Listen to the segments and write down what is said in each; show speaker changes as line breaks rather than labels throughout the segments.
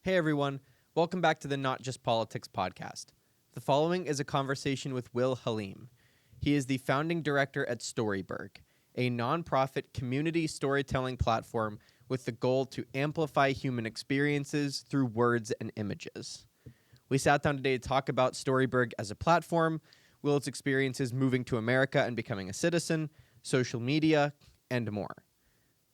Hey everyone, welcome back to the Not Just Politics podcast. The following is a conversation with Will Halim. He is the founding director at Storyburgh, a nonprofit community storytelling platform with the goal to amplify human experiences through words and images. We sat down today to talk about Storyburgh as a platform, Will's experiences moving to America and becoming a citizen, social media, and more.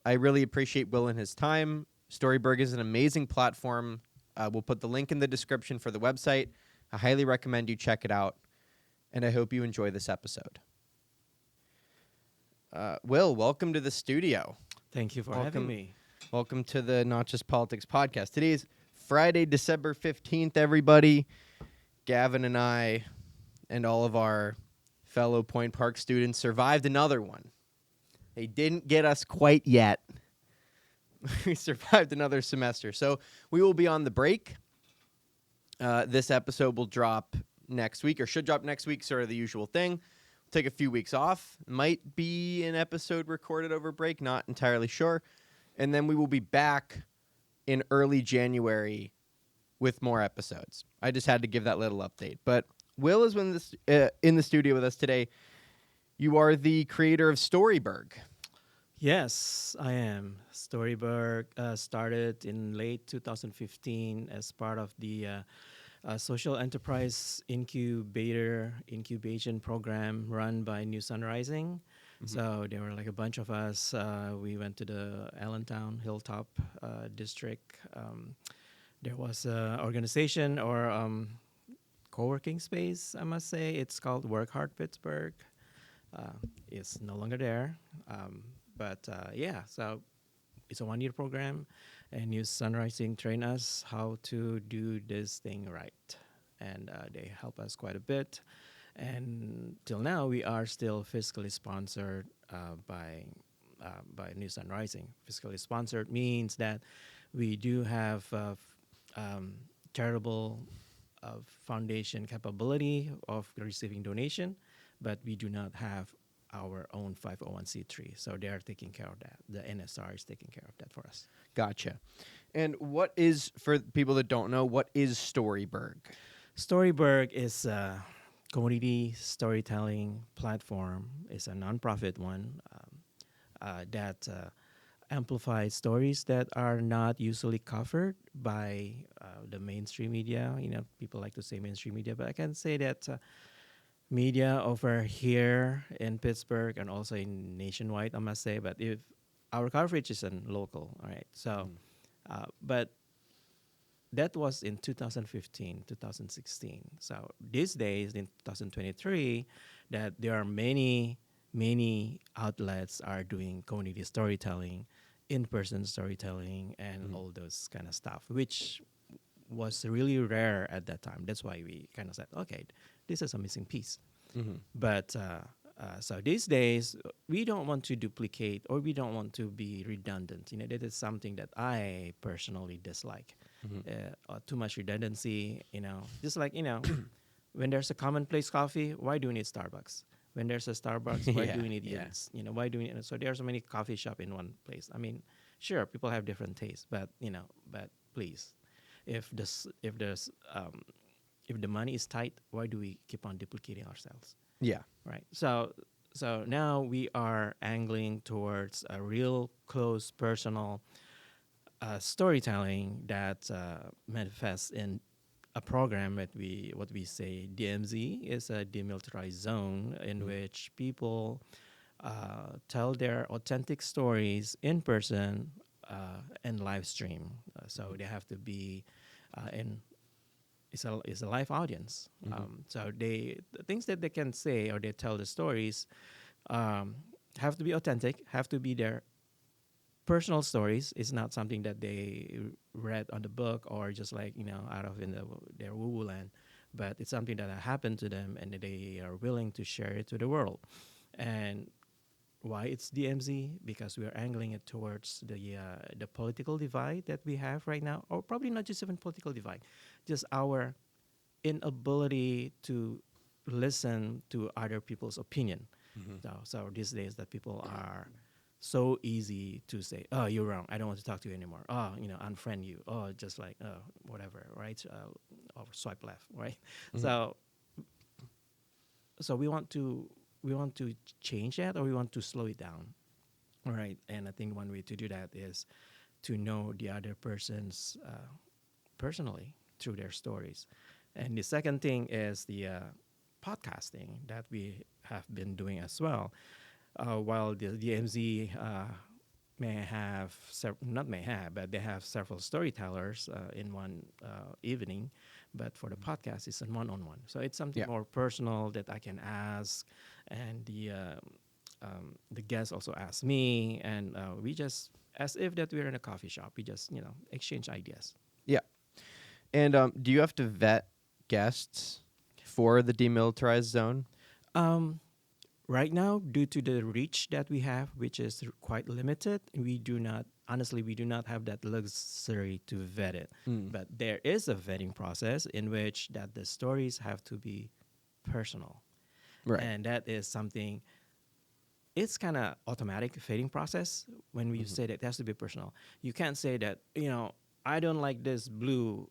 I really appreciate Will and his time. Storyburgh is an amazing platform. We'll put the link in the description for the website. I highly recommend you check it out, and I hope you enjoy this episode. Will, welcome to the studio.
Thank you for having me.
Welcome to the Not Just Politics podcast. Today is Friday, December 15th, everybody. Gavin and I and all of our fellow Point Park students survived another one. They didn't get us quite yet. We survived another semester. So we will be on the break. This episode will drop next week, or should drop next week, sort of the usual thing. We'll take a few weeks off. Might be an episode recorded over break, not entirely sure. And then we will be back in early January with more episodes. I just had to give that little update. But Will is in the studio with us today. You are the creator of Storyburgh.
Yes, I am. Storyburgh started in late 2015 as part of the social enterprise incubation program run by New Sun Rising. Mm-hmm. So there were like a bunch of us. We went to the Allentown Hilltop district. There was an organization or co-working space, I must say. It's called Work Hard Pittsburgh. It's no longer there. But so it's a one-year program, and New Sun Rising train us how to do this thing right. And they help us quite a bit. And till now, we are still fiscally sponsored by New Sun Rising. Fiscally sponsored means that we do have charitable foundation capability of receiving donation, but we do not have our own 501c3. So they are taking care of that. The NSR is taking care of that for us.
Gotcha. And what is, for people that don't know, what is Storyburgh?
Storyburgh is a community storytelling platform. It's a nonprofit one that amplifies stories that are not usually covered by the mainstream media. You know, people like to say mainstream media, but I can say that media over here in Pittsburgh and also in nationwide, I must say. But if our coverage is in local, all right. So, but that was in 2015, 2016. So these days in 2023, that there are many outlets are doing community storytelling, in-person storytelling, and all those kind of stuff, which was really rare at that time. That's why we kind of said, okay, this is a missing piece. Mm-hmm. But so these days, we don't want to duplicate or we don't want to be redundant. You know, that is something that I personally dislike. Mm-hmm. Too much redundancy, you know, just like, you know, when there's a commonplace coffee, why do we need Starbucks? When there's a Starbucks, why do we need Yins? You know, why do we need, so there are so many coffee shop in one place. I mean, sure, people have different tastes, but, you know, but please, if the money is tight, why do we keep on duplicating ourselves?
Yeah.
Right. So now we are angling towards a real close personal storytelling that manifests in a program that what we say DMZ is a demilitarized zone in which people tell their authentic stories in person and live stream. So they have to be it's a live audience. So the things that they can say or they tell the stories have to be authentic, have to be their personal stories. It's not something that they read on the book or just like, you know, out of their woo-woo land, but it's something that happened to them and they are willing to share it to the world. And why it's DMZ? Because we are angling it towards the political divide that we have right now, or probably not just even political divide, just our inability to listen to other people's opinion. So these days that people are so easy to say, "Oh, you're wrong. I don't want to talk to you anymore." Oh, unfriend you. Oh, just like whatever, right? Or swipe left, right?
Hmm.
So, so we want to change that, or we want to slow it down, right? And I think one way to do that is to know the other person's personally through their stories. And the second thing is the podcasting that we have been doing as well. While the DMZ may have, not may have, but they have several storytellers in one evening. But for the podcast, it's a one-on-one. So it's something
Yeah.
more personal that I can ask, and the guest also asks me, and we just, as if that we're in a coffee shop, we just exchange ideas.
Yeah. And do you have to vet guests for the demilitarized zone?
Um, Right now, due to the reach that we have, which is quite limited, we do not have that luxury to vet it.
Mm.
But there is a vetting process in which that the stories have to be personal.
Right.
And that is something, it's kind of automatic vetting process when we
Mhm.
say that it has to be personal. You can't say that, I don't like this blue,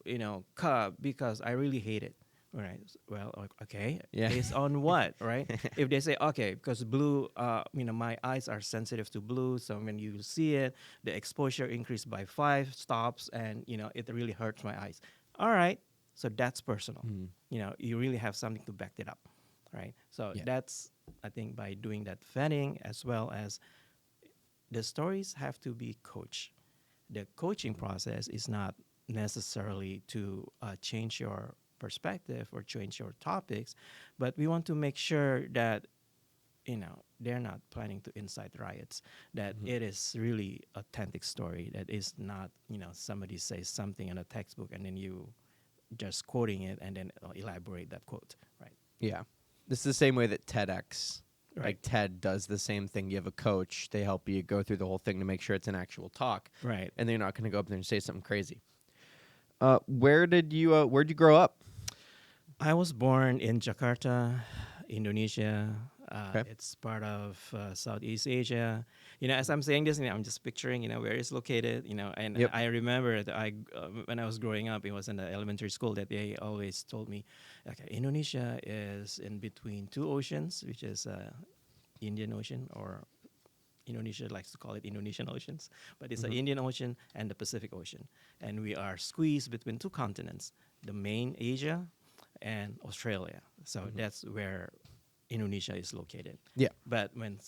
cup because I really hate it. Right. Well, okay.
Yeah.
Based on what, right? If they say, okay, because blue, my eyes are sensitive to blue, so when you see it, the exposure increased by 5 stops, and it really hurts my eyes. All right. So that's personal.
Mm.
You really have something to back it up, right? So
Yeah.
that's, I think, by doing that vetting, as well as the stories have to be coached. The coaching process is not necessarily to change your perspective or change your topics, but we want to make sure that they're not planning to incite riots. That
Mhm.
it is really authentic story. That is not somebody says something in a textbook and then you just quoting it and then elaborate that quote. Right.
Yeah. This is the same way that TEDx,
Right.
like TED does the same thing. You have a coach, they help you go through the whole thing to make sure it's an actual talk,
Right.
and they're not going to go up there and say something crazy. Where'd you grow up?
I was born in Jakarta, Indonesia.
Okay.
It's part of Southeast Asia. As I'm saying this, I'm just picturing, where it's located. And
Yep.
I remember that when I was growing up, it was in the elementary school that they always told me, okay, Indonesia is in between two oceans, which is Indian Ocean, or Indonesia likes to call it Indonesian Oceans, but it's the
Mhm.
Indian Ocean and the Pacific Ocean. And we are squeezed between two continents, the main Asia and Australia. So
Mhm.
that's where Indonesia is located.
Yeah.
But when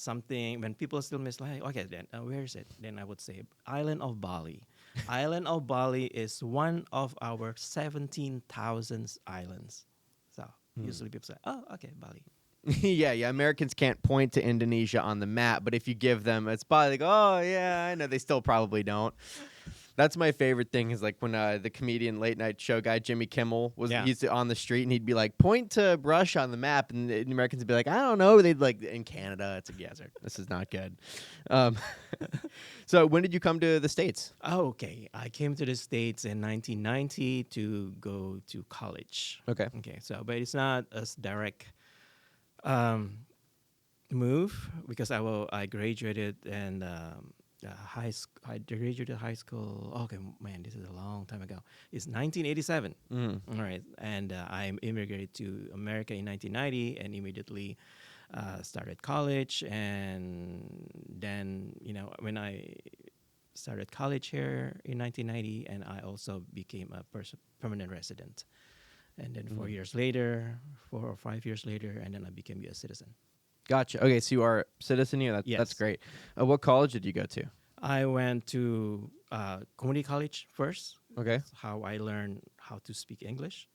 people still miss, like, okay, then where is it? Then I would say island of Bali. Island of Bali is one of our 17,000 islands. So
Hmm.
usually people say, oh, okay, Bali.
Yeah, yeah. Americans can't point to Indonesia on the map, but if you give them, it's probably like, oh yeah, I know. They still probably don't. That's my favorite thing is like when the comedian late night show guy Jimmy Kimmel
Yeah.
he's on the street and he'd be like, point to Russia on the map, and the Americans would be like, I don't know. They'd like in Canada. It's like, yeah, sir, this is not good. Um, so when did you come to the States?
Oh, okay. I came to the States in 1990 to go to college.
Okay.
Okay, so but it's not a direct um, move because I graduated and I graduated high school. Okay, man, this is a long time ago. It's 1987.
Mm.
All right, and I immigrated to America in 1990 and immediately started college. And then when I started college here in 1990, and I also became a permanent resident. And then
Mm.
4 years later, 4 or 5 years later, and then I became U.S. citizen.
Gotcha. Okay, so you are a citizen here. That's
Yes.
great. What college did you go to?
I went to community college first.
Okay.
That's how I learned how to speak English.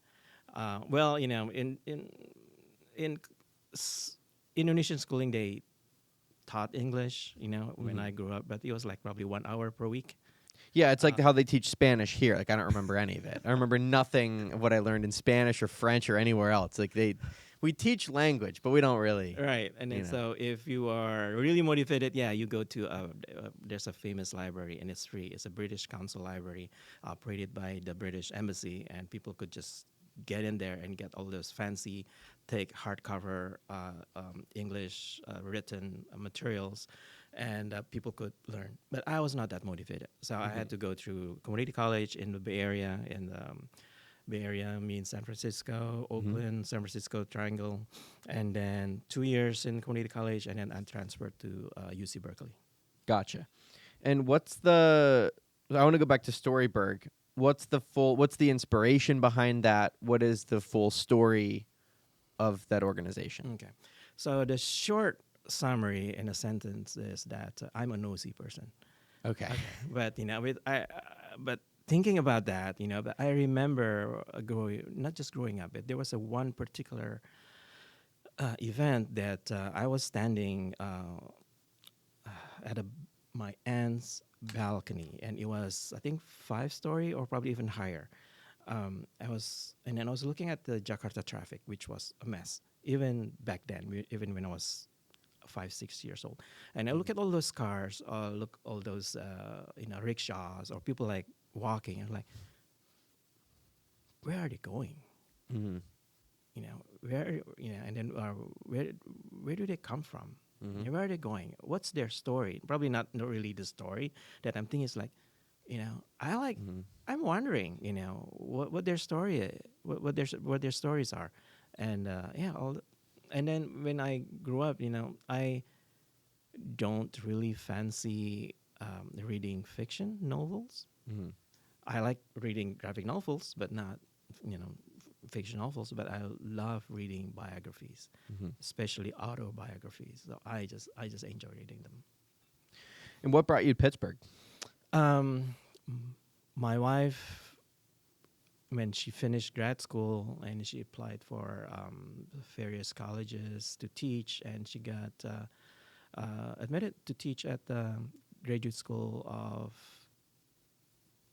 Well, in s- Indonesian schooling, they taught English. When
Mhm.
I grew up, but it was like probably 1 hour per week.
Yeah, it's like
Uh,
how they teach Spanish here. Like I don't remember any of it. I remember nothing of what I learned in Spanish or French or anywhere else. Like we teach language, but we don't really.
Right, and
You
then
know.
so if you are really motivated, yeah, you go to there's a famous library and it's free. It's a British Council library operated by the British Embassy, and people could just get in there and get all those fancy, thick hardcover English written materials, and people could learn. But I was not that motivated, so I
Mm-hmm.
had to go through community college in the Bay Area. In the Bay Area means San Francisco,
Mm-hmm.
Oakland, San Francisco Triangle, and then 2 years in community college, and then I transferred to UC Berkeley.
Gotcha. And what's the? I want to go back to Storyburgh. What's the inspiration behind that? What is the full story of that organization?
Okay, so the short summary in a sentence is that I'm a nosy person.
Okay.
Okay, but but thinking about that, but I remember not just growing up, but there was a one particular event that I was standing at my aunt's balcony, and it was, I think, 5 story or probably even higher. And then I was looking at the Jakarta traffic, which was a mess even back then, even when I was 5, 6 years old. And I look at all those cars, look all those rickshaws or people like walking, and like, where are they going?
Mm-hmm.
And then where do they come from?
Mm-hmm.
Where are they going? What's their story? Probably not really the story that I'm thinking is like, I like.
Mm-hmm.
I'm wondering, what their story, what their stories are, and and then when I grew up, I don't really fancy reading fiction novels.
Mm-hmm.
I like reading graphic novels, but not, fiction novels. But I love reading biographies,
Mm-hmm.
especially autobiographies. So I just enjoy reading them.
And what brought you to Pittsburgh?
Um, my wife, when she finished grad school and she applied for various colleges to teach, and she got admitted to teach at the graduate school of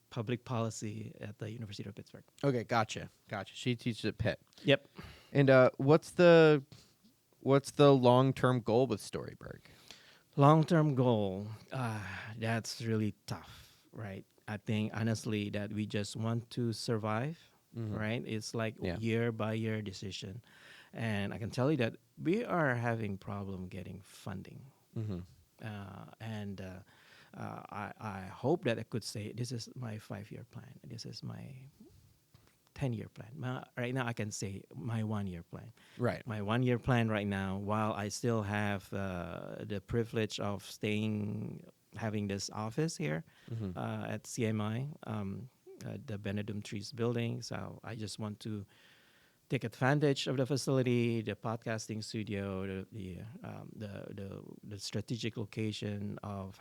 public policy at the University of Pittsburgh.
Okay, gotcha. She teaches at Pitt.
Yep.
And what's the long-term goal with Storyburgh?
Long-term goal, that's really tough, right? I think honestly that we just want to survive,
Mm-hmm.
right? It's like
Yeah.
year by year decision, and I can tell you that we are having problem getting funding,
Mm-hmm.
I hope that I could say this is my 5 year plan. This is my 10 year plan. Right now, I can say my 1 year plan.
Right.
My 1 year plan right now, while I still have the privilege of having this office here
Mm-hmm.
at CMI, the Benedum Trees building. So I just want to take advantage of the facility, the podcasting studio, the strategic location of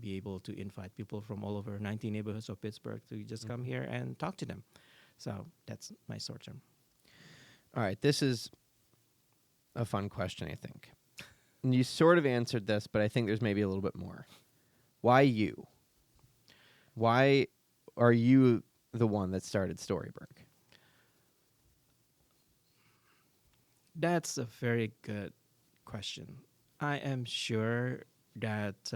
be able to invite people from all over 19 neighborhoods of Pittsburgh to just come here and talk to them. So that's my short term.
All right. This is a fun question, I think. And you sort of answered this, but I think there's maybe a little bit more. Why you? Why are you the one that started Storyburgh?
That's a very good question. I am sure that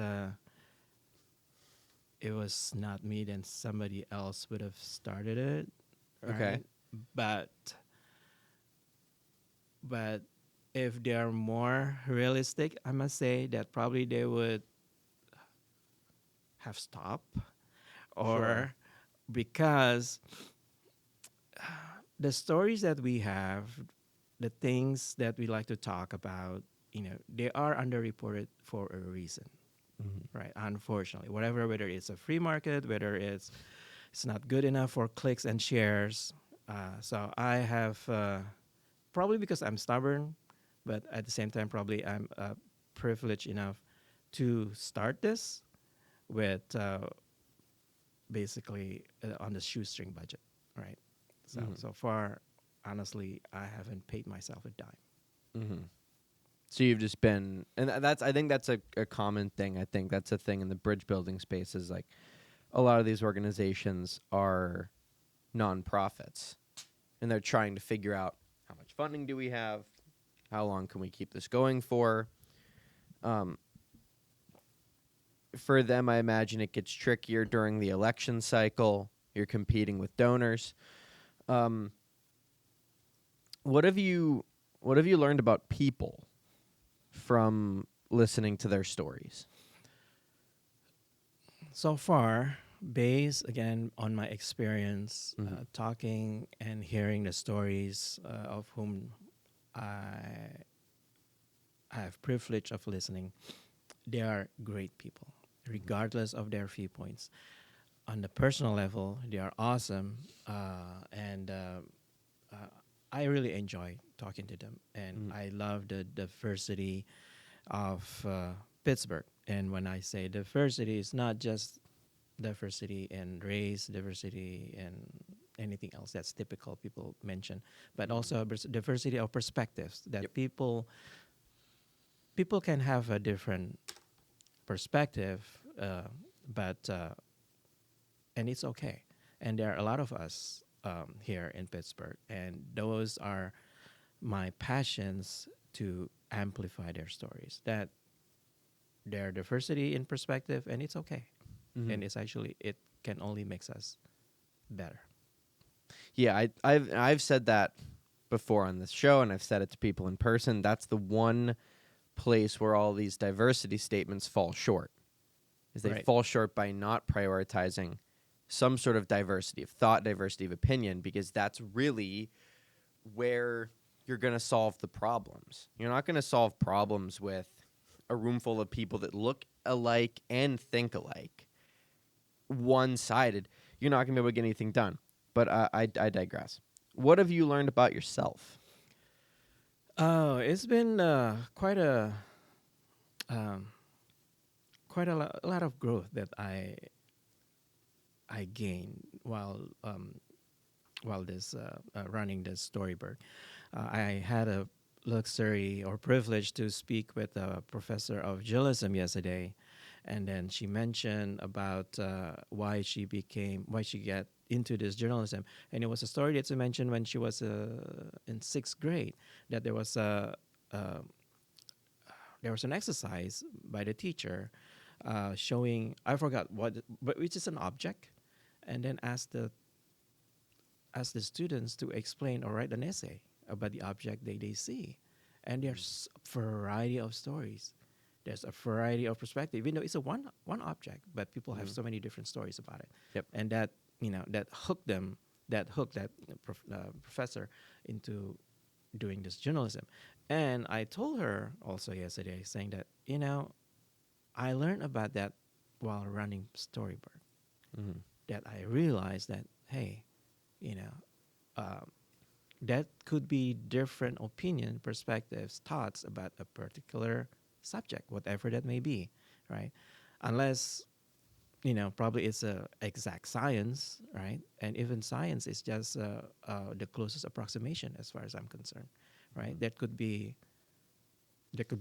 it was not me, then somebody else would have started it. Right?
Okay.
But if they are more realistic, I must say that probably they would have stopped, or
Sure.
because the stories that we have, the things that we like to talk about, they are underreported for a reason,
Mm-hmm.
right? Unfortunately, whether it's a free market, whether it's not good enough for clicks and shares. So I have probably because I'm stubborn, but at the same time, probably I'm privileged enough to start this with basically on the shoestring budget, right? So
Mhm.
so far, honestly, I haven't paid myself a dime.
Mm-hmm. So you've just been, and I think that's a common thing. I think that's a thing in the bridge building space is like a lot of these organizations are nonprofits and they're trying to figure out how much funding do we have? How long can we keep this going for? Um, for them, I imagine it gets trickier during the election cycle. You're competing with donors. Um, what have you learned about people from listening to their stories?
So far, based again on my experience,
Mhm.
talking and hearing the stories of whom I have privilege of listening, they are great people, regardless of their viewpoints. On the personal level, they are awesome, and uh, I really enjoy talking to them, and
Mhm.
I love the diversity of Pittsburgh. And when I say diversity, it's not just diversity in race, diversity in anything else that's typical people mention, but
Mhm.
also diversity of perspectives
Yep.
that people can have a different perspective, but and it's okay. And there are a lot of us here in Pittsburgh, and those are my passions to amplify their stories. That their diversity in perspective, and it's okay.
Mhm.
And it's actually it can only makes us better.
Yeah, I've said that before on this show, and I've said it to people in person. That's the one place where all these diversity statements fall short. Is they
Right.
fall short by not prioritizing some sort of diversity of thought, diversity of opinion, because that's really where you're going to solve the problems. You're not going to solve problems with a room full of people that look alike and think alike, one sided. You're not going to be able to get anything done. But I digress. What have you learned about yourself?
Oh, it's been um, a lot of growth that I gained while this running this Storyburgh. I had a luxury or privilege to speak with a professor of journalism yesterday, and then she mentioned about why she got into this journalism, and it was a story that she mentioned when she was in sixth grade, that uh, there was an exercise by the teacher showing, I forgot what, but which is an object, and then ask the students to explain or write an essay about the object they see. And there's a variety of stories. There's a variety of perspective, even though it's a one object, but people have
Mm-hmm.
so many different stories about it.
Yep.
And that, that hooked them, that hooked that professor into doing this journalism. And I told her also yesterday, saying that, I learned about that while running Storyburgh,
Mm-hmm.
that I realized that, hey, you know, um, that could be different opinion, perspectives, thoughts about a particular subject, whatever that may be, right? Unless, probably it's a exact science, right? And even science is just the closest approximation as far as I'm concerned, right? There could be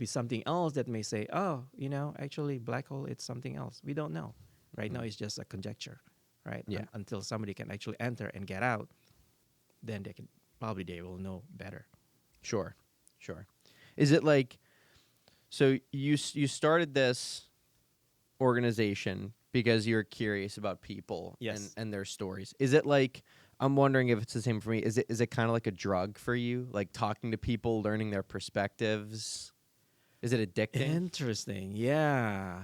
something else that may say, oh, actually black hole, it's something else. We don't know. Right now
Mm-hmm.
it's just a conjecture, right?
Yeah.
Until somebody can actually enter and get out, then they will know better.
Sure. Sure. Is it like so you started this organization because you're curious about people
Yes.
and their stories. Is it like I'm wondering if it's the same for me. Is it kind of like a drug for you? Like talking to people, learning their perspectives? Is it addicting?
Interesting. Yeah.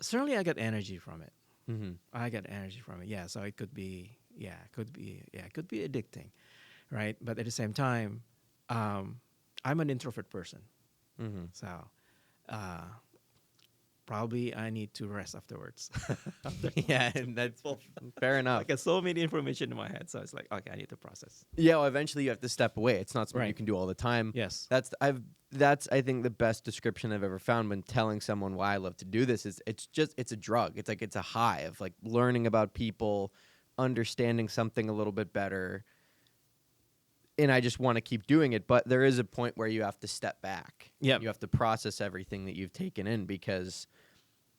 Certainly I got energy from it.
Mm-hmm.
I got energy from it. Yeah. So it could be, it could be addicting, right? But at the same time, um, I'm an introvert person.
Mm-hmm.
So uh, probably I need to rest afterwards. After
Yeah,
talking to
and that's
people.
fair
I
enough.
got so many information in my head. So it's like, okay, I need to process.
Yeah, well, eventually you have to step away. It's not something you
Right.
can do all the time.
Yes.
That's I think the best description I've ever found when telling someone why I love to do this is it's a drug. It's like it's a high of like learning about people, understanding something a little bit better. And I just want to keep doing it, but there is a point where you have to step back.
Yep.
You have to process everything that you've taken in because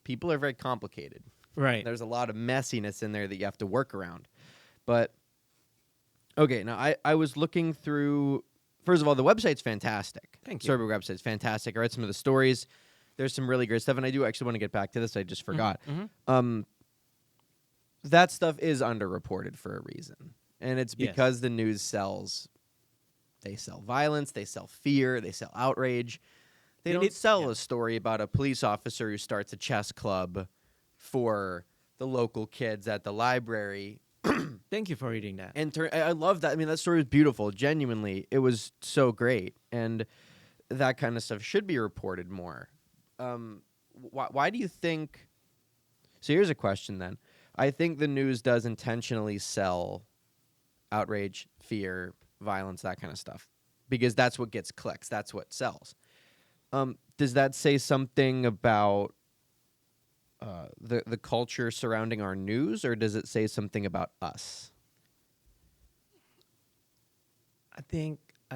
people are very complicated.
Right.
There's a lot of messiness in there that you have to work around. But okay, now I was looking through. First of all, the website's fantastic.
Thank you.
Storybook website's fantastic. I read some of the stories. There's some really great stuff, and I do actually want to get back to this. I just forgot.
Mm-hmm.
Um, that stuff is underreported for a reason, and it's
Yes.
because the news sells. They sell violence. They sell fear. They sell outrage. They don't sell
Yeah.
a story about a police officer who starts a chess club for the local kids at the library.
Thank you for reading that.
And I love that. I mean, that story was beautiful. Genuinely, it was so great, and that kind of stuff should be reported more. Why do you think? So here's a question then. I think the news does intentionally sell outrage, fear, violence, that kind of stuff, because that's what gets clicks. That's what sells. Does that say something about the culture surrounding our news, or does it say something about us?
I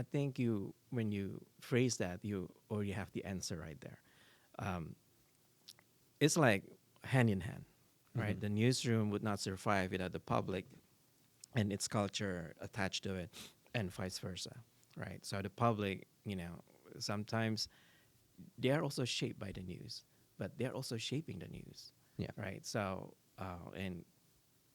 think you when you phrase that, you already have the answer right there. Um, it's like hand in hand, right?
Mhm.
The newsroom would not survive without the public and its culture attached to it, and vice versa, right? So the public, sometimes they are also shaped by the news, but they're also shaping the news,
Yeah.
right? So, and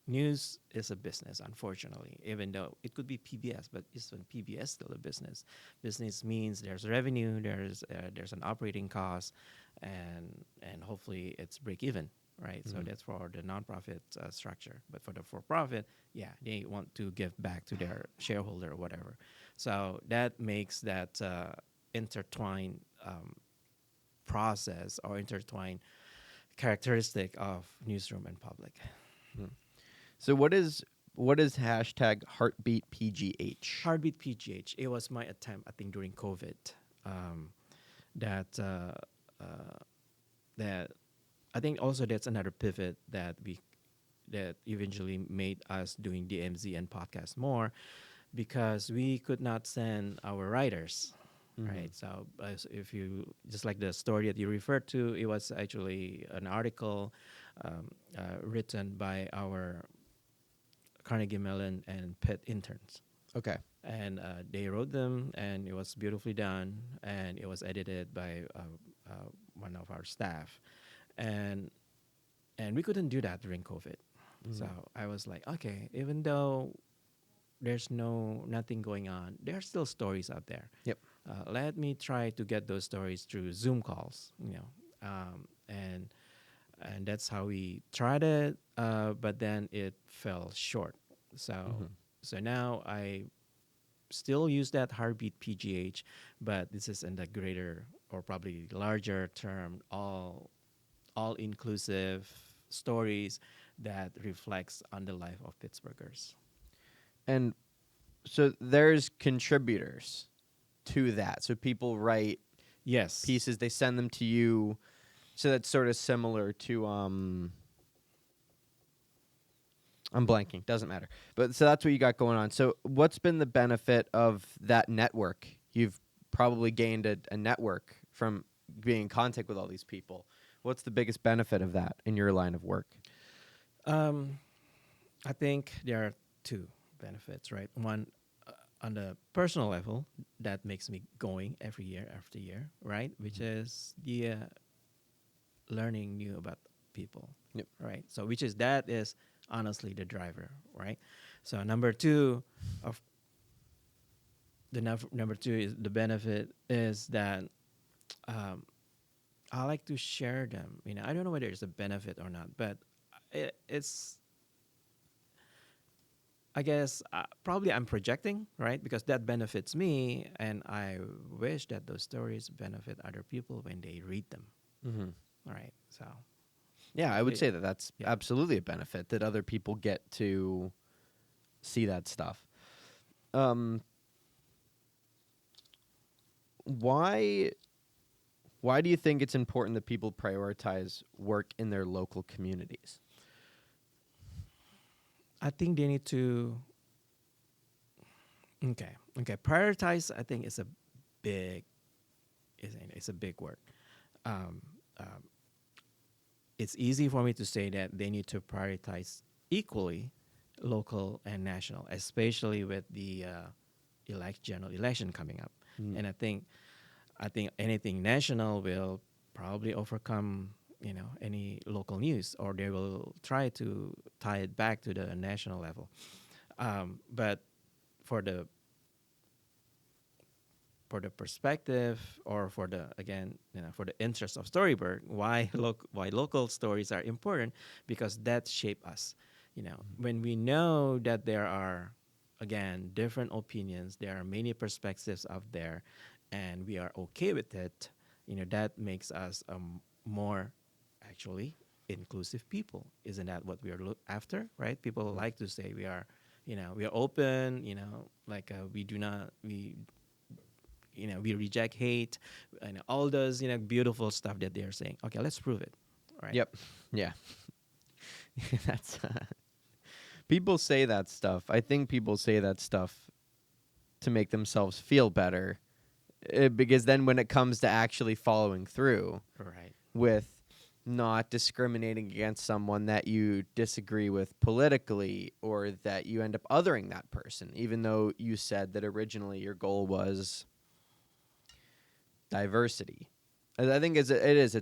news is a business, unfortunately, even though it could be PBS, but isn't PBS still a business? Business means there's revenue, there's an operating cost, and hopefully it's break even, right? So
Mhm.
that's for the nonprofit structure. But for the for-profit, yeah, they want to give back to their shareholder or whatever. So that makes that intertwined process or intertwined characteristic of newsroom and public.
Mhm. So what is hashtag heartbeat PGH?
Heartbeat PGH. It was my attempt, I think, during COVID, um, that uh, that I think also that's another pivot that eventually made us doing DMZ and podcast more because we could not send our writers.
Mhm.
Right, so if you just like the story that you referred to, it was actually an article written by our Carnegie Mellon and Pitt interns,
Okay.
and they wrote them, and it was beautifully done, and it was edited by one of our staff, and we couldn't do that during COVID. So
Mhm.
I was like, okay, even though there's nothing going on, there are still stories out there.
Yep.
Let me try to get those stories through Zoom calls, and that's how we tried it. But then it fell short. So
Mhm.
so now I still use that heartbeat PGH, but this is in the greater or probably larger term, all inclusive stories that reflects on the life of Pittsburghers.
And so there's contributors to that. So people write
Yes.
pieces, they send them to you. So that's sort of similar to I'm blanking, doesn't matter. But so that's what you got going on. So what's been the benefit of that network? You've probably gained a network from being in contact with all these people. What's the biggest benefit of that in your line of work?
Um, I think there are two benefits, right? One, on the personal level, that makes me going every year after year, right? Which is the learning new about people,
Yep.
right? So which is that is honestly the driver, right? So number two of number two is the benefit is that um, I like to share them. I don't know whether it's a benefit or not, but it's I guess probably I'm projecting, right? Because that benefits me, and I wish that those stories benefit other people when they read them.
Mm-hmm.
All right, so
Yeah, I would
it,
say that that's
yeah.
absolutely a benefit that other people get to see that stuff. Um, why why do you think it's important that people prioritize work in their local communities?
I think they need to okay prioritize. I think big it's a big word. Um, um, it's easy for me to say that they need to prioritize equally local and national, especially with the general election coming up.
Mm.
And I think anything national will probably overcome any local news, or they will try to tie it back to the national level. But for the for the perspective or for the again for the interest of Storyburgh, why local stories are important, because that shape us. When we know that there are again different opinions, there are many perspectives out there, and we are okay with it, that makes us more actually inclusive people. Isn't that what we are after, right? People like to say we are open, like we do not we reject hate and all those beautiful stuff that they are saying. Okay, let's prove it, right?
Yep. Yeah. That's people say that stuff. I think people say that stuff to make themselves feel better, because then when it comes to actually following through
Right.
with not discriminating against someone that you disagree with politically, or that you end up othering that person, even though you said that originally your goal was diversity. I think it's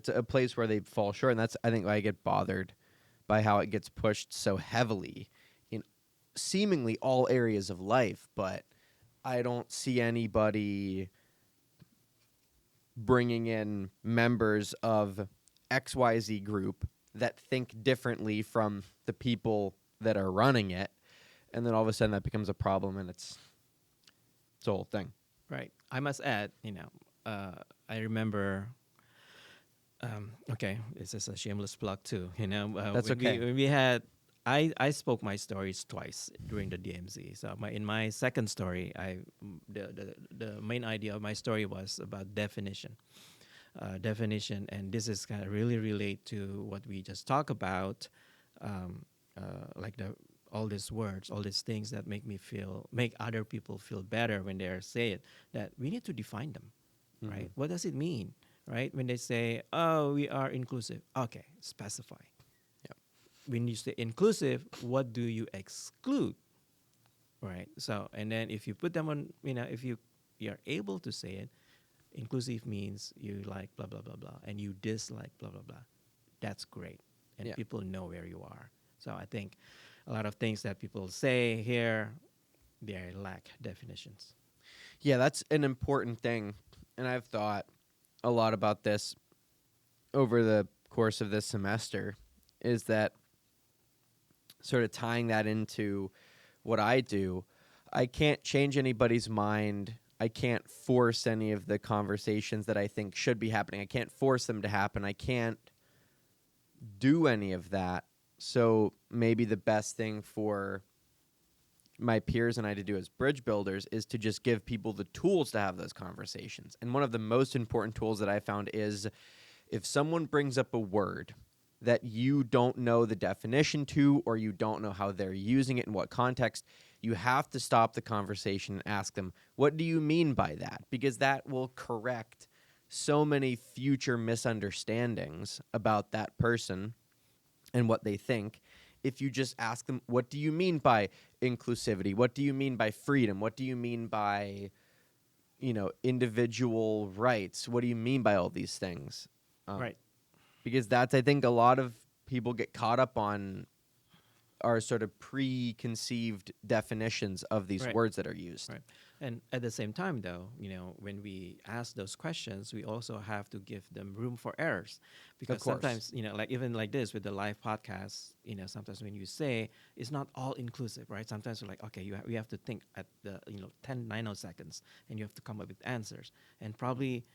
a place where they fall short, and that's, I think, why I get bothered by how it gets pushed so heavily in seemingly all areas of life, but I don't see anybody bringing in members of XYZ group that think differently from the people that are running it, and then all of a sudden that becomes a problem, and it's a whole thing.
Right. I must add, I remember. Okay, this is a shameless plug too.
That's
When
okay.
we had, I spoke my stories twice during the DMZ. So in my second story, the main idea of my story was about definition, and this is kind of really relate to what we just talked about, like all these words, all these things that make other people feel better when they are say it. That we need to define them, right? What does it mean, right? When they say, "Oh, we are inclusive," okay, specify.
Yep.
When you say inclusive, what do you exclude, right? So, and then if you put them on, if you are able to say it, inclusive means you like blah blah blah blah, and you dislike blah blah blah. That's great, and
Yeah.
people know where you are. So I think a lot of things that people say here, they lack definitions.
Yeah, that's an important thing, and I've thought a lot about this over the course of this semester, is that sort of tying that into what I do. I can't change anybody's mind. I can't force any of the conversations that I think should be happening. I can't force them to happen. I can't do any of that. So maybe the best thing for my peers and I to do as bridge builders is to just give people the tools to have those conversations. And one of the most important tools that I found is, if someone brings up a word that you don't know the definition to, or you don't know how they're using it in what context, you have to stop the conversation and ask them, what do you mean by that? Because that will correct so many future misunderstandings about that person and what they think. If you just ask them, what do you mean by inclusivity? What do you mean by freedom? What do you mean by, individual rights? What do you mean by all these things?
Right.
Because that's, I think, a lot of people get caught up on are sort of preconceived definitions of these
Right.
words that are used.
Right. And at the same time, though, when we ask those questions, we also have to give them room for errors, because
course.
sometimes, like even like this with the live podcast, sometimes when you say it's not all inclusive, right? Sometimes we're like, okay, we have to think at the 10 nanoseconds, and you have to come up with answers, and probably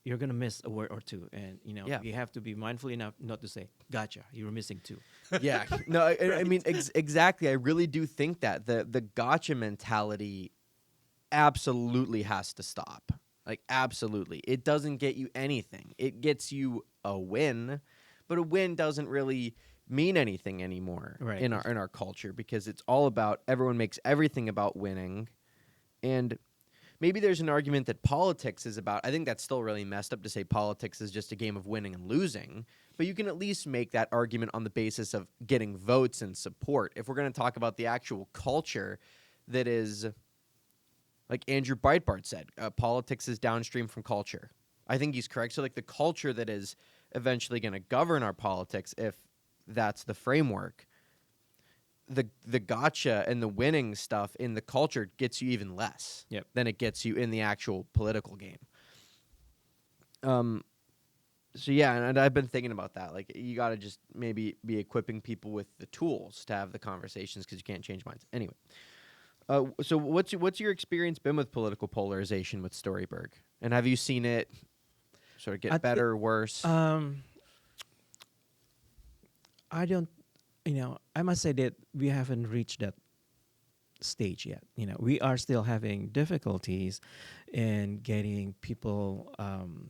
you're gonna miss a word or two, and
Yeah.
you have to be mindful enough not to say, "Gotcha, you were missing two."
Yeah. No, I mean, exactly. I really do think that the gotcha mentality absolutely has to stop. Like, absolutely. It doesn't get you anything. It gets you a win, but a win doesn't really mean anything anymore
Right.
in our culture, because it's all about, everyone makes everything about winning. And maybe there's an argument that politics is about, I think that's still really messed up to say politics is just a game of winning and losing, but you can at least make that argument on the basis of getting votes and support. If we're going to talk about the actual culture that is, like Andrew Breitbart said, politics is downstream from culture. I think he's correct. So, like, the culture that is eventually going to govern our politics, if that's the framework, the gotcha and the winning stuff in the culture gets you even less
Yep.
than it gets you in the actual political game. So yeah, and I've been thinking about that. Like, you got to just maybe be equipping people with the tools to have the conversations, because you can't change minds anyway. So what's your experience been with political polarization with Storyburgh, and have you seen it sort of get better or worse?
I don't, I must say that we haven't reached that stage yet. We are still having difficulties in getting people on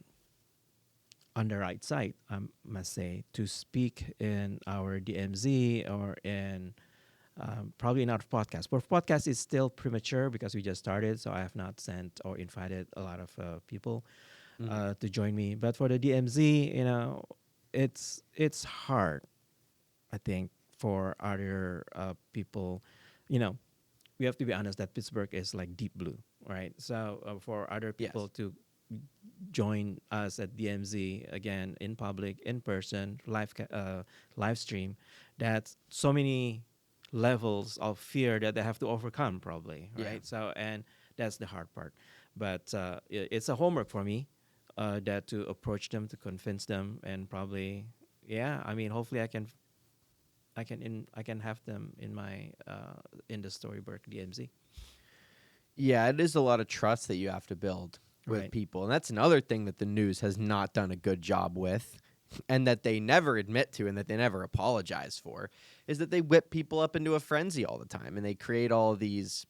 the right side, I must say, to speak in our DMZ or in probably in our podcast. For podcast, it's still premature because we just started, so I have not sent or invited a lot of people to join me. But for the DMZ, it's hard, I think, for other people. We have to be honest that Pittsburgh is like deep blue, right? So for other people
Yes.
to join us at DMZ again in public, in person, live stream, that's so many levels of fear that they have to overcome, probably,
Yeah.
right? So, and that's the hard part. But it's a homework for me that to approach them, to convince them, and probably, yeah. I mean, hopefully, I can have them in my in the Storyburgh DMZ.
Yeah, it is a lot of trust that you have to build with
Right.
people. And that's another thing that the news has not done a good job with, and that they never admit to and that they never apologize for, is that they whip people up into a frenzy all the time, and they create all these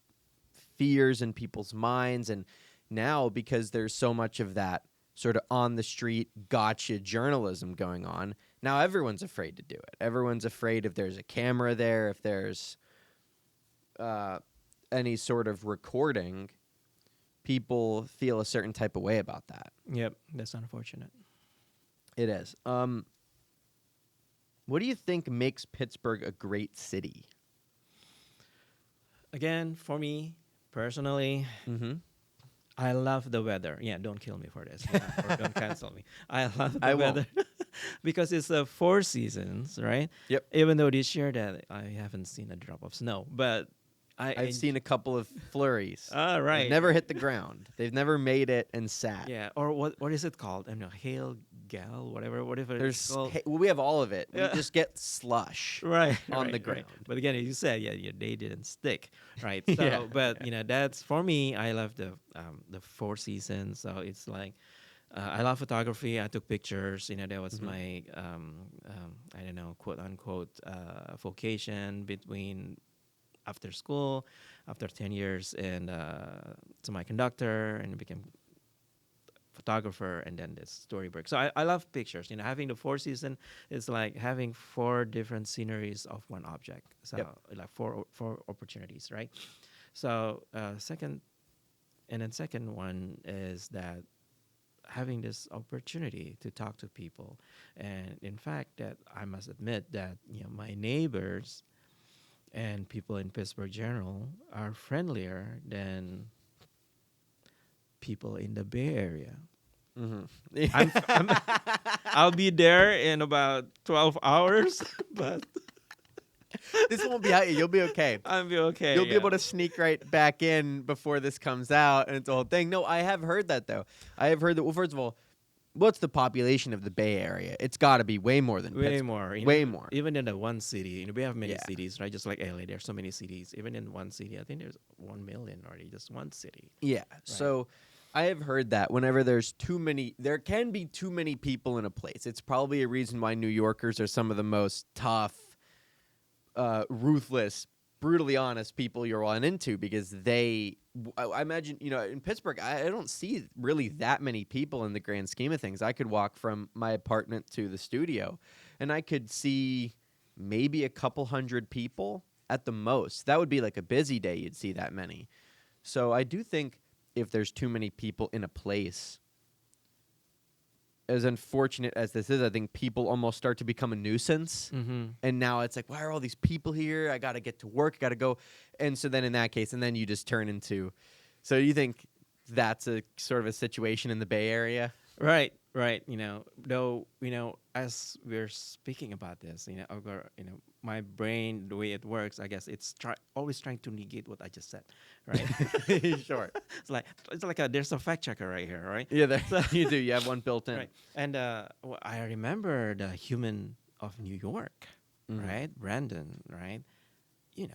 fears in people's minds. And now, because there's so much of that sort of on the street gotcha journalism going on, now everyone's afraid to do it. Everyone's afraid if there's a camera there, if there's any sort of recording, people feel a certain type of way about that.
Yep, that's unfortunate.
It is. What do you think makes Pittsburgh a great city?
Again, for me personally,
Mm-hmm.
I love the weather. Yeah, don't kill me for this. Yeah, or don't cancel me. I love the
I won't.
weather because it's 4 seasons, right?
Yep.
Even though this year that I haven't seen a drop of snow, but
I've seen a couple of flurries.
Ah, right.
They've never hit the ground. They've never made it and sat.
Yeah, or what is it called? I don't know, hail, gal, whatever it's
There's
called.
well, we have all of it.
Yeah.
We just get slush
Right,
on
right,
the
right.
ground.
But again, as you said, yeah, they didn't stick, right? So,
Yeah,
but that's for me. I love the 4 seasons. So it's like I love photography. I took pictures. That was my I don't know, quote unquote vocation between after school, after 10 years, and to my conductor, and became photographer, and then this Storyburgh. So I love pictures. Having the 4 season is like having 4 different sceneries of one object. So like four opportunities, right? So second one is that having this opportunity to talk to people, and in fact, that I must admit that my neighbors and people in Pittsburgh general are friendlier than people in the Bay Area.
Mm-hmm.
I'll be there in about 12 hours, but
This won't be out. You'll be okay.
I'll be okay.
You'll be able to sneak right back in before this comes out, and it's a whole thing. No, I have heard that, though. I have heard that, well, first of all, what's the population of the Bay Area? It's got to be way more than
Way
Pittsburgh.
more.
Way more.
Even in the one city. We have many
Yeah.
cities, right? Just like LA, there's so many cities. Even in one city, I think there's 1 million already, just one city.
Yeah. So I have heard that whenever there's there can be too many people in a place. It's probably a reason why New Yorkers are some of the most tough, ruthless, brutally honest people you'll run into, because I imagine, in Pittsburgh, I don't see really that many people in the grand scheme of things. I could walk from my apartment to the studio, and I could see maybe a couple hundred people at the most. That would be like a busy day. You'd see that many. So I do think if there's too many people in a place, as unfortunate as this is, I think people almost start to become a nuisance.
Mm-hmm.
And now it's like, why are all these people here? I got to get to work. I got to go. And so then in that case, and then you just turn into. So you think that's a sort of a situation in the Bay Area?
Right. Right, though, as we're speaking about this, my brain, the way it works, I guess it's always trying to negate what I just said, right?
Sure.
It's like there's a fact checker right here, right?
Yeah, there,
So,
you do. You have one built in.
right, and I remember the human of New York,
Hmm.
right, Brandon, right? You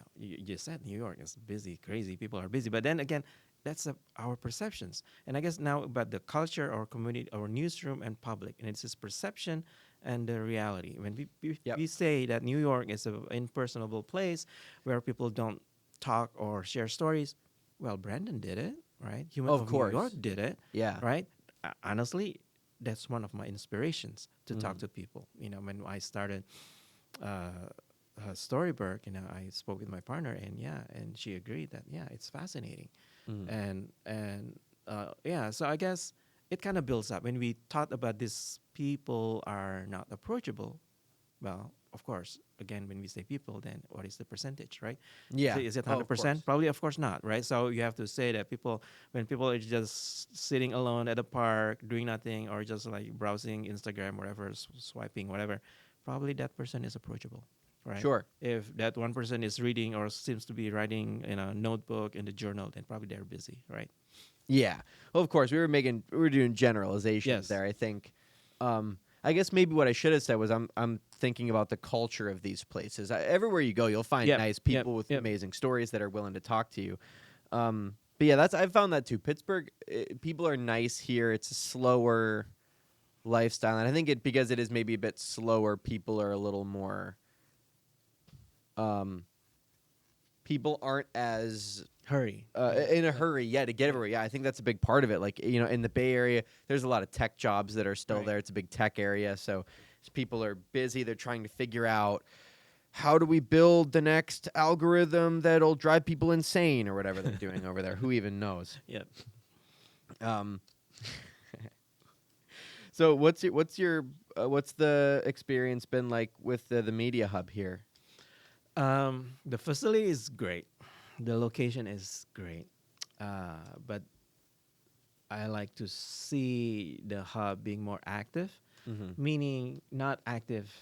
just said New York is busy, crazy. People are busy, but then again, that's our perceptions. And I guess now about the culture or community or newsroom and public, and it's this perception and the reality. When
Yep.
we say that New York is an impersonable place where people don't talk or share stories, well, Brandon did it, right? Human
Of
of New York
course.
did it,
Yeah.
right? Honestly, that's one of my inspirations to talk
Hmm.
to people. When I started uh, Storyburgh, I spoke with my partner, and yeah, and she agreed that yeah, it's fascinating,
Hmm.
and yeah. So I guess it kind of builds up when we thought about this. People are not approachable. Well, of course, again, when we say people, then what is the percentage, right?
Yeah.
Is it
Oh,
hundred
of course.
percent? Probably, of course not, right? So you have to say that when people are just sitting alone at a park, doing nothing, or just like browsing Instagram, whatever, swiping, whatever, probably that person is approachable, right?
Sure.
If that one person is reading or seems to be writing in a notebook in the journal, then probably they're busy, right?
Yeah. Well, of course, we were doing generalizations
Yes.
there. I think. I guess maybe what I should have said was I'm thinking about the culture of these places. Everywhere you go, you'll find
Yep.
nice
Yep.
people with
Yep.
amazing stories that are willing to talk to you. But yeah, that's I've found that too. Pittsburgh, people are nice here. It's a slower lifestyle, and I think because it is maybe a bit slower. People are a little more. Um, People aren't as
Hurry. Yeah.
in a
Like,
hurry, yeah, to get
yeah.
everywhere. Yeah, I think that's a big part of it. Like, in the Bay Area, there's a lot of tech jobs that are still
Right.
there. It's a big tech area, so people are busy. They're trying to figure out how do we build the next algorithm that'll drive people insane or whatever they're doing over there. Who even knows?
Yep.
Um, so what's the experience been like with the media hub here?
The facility is great. The location is great. But I like to see the hub being more active,
Mm-hmm.
meaning not active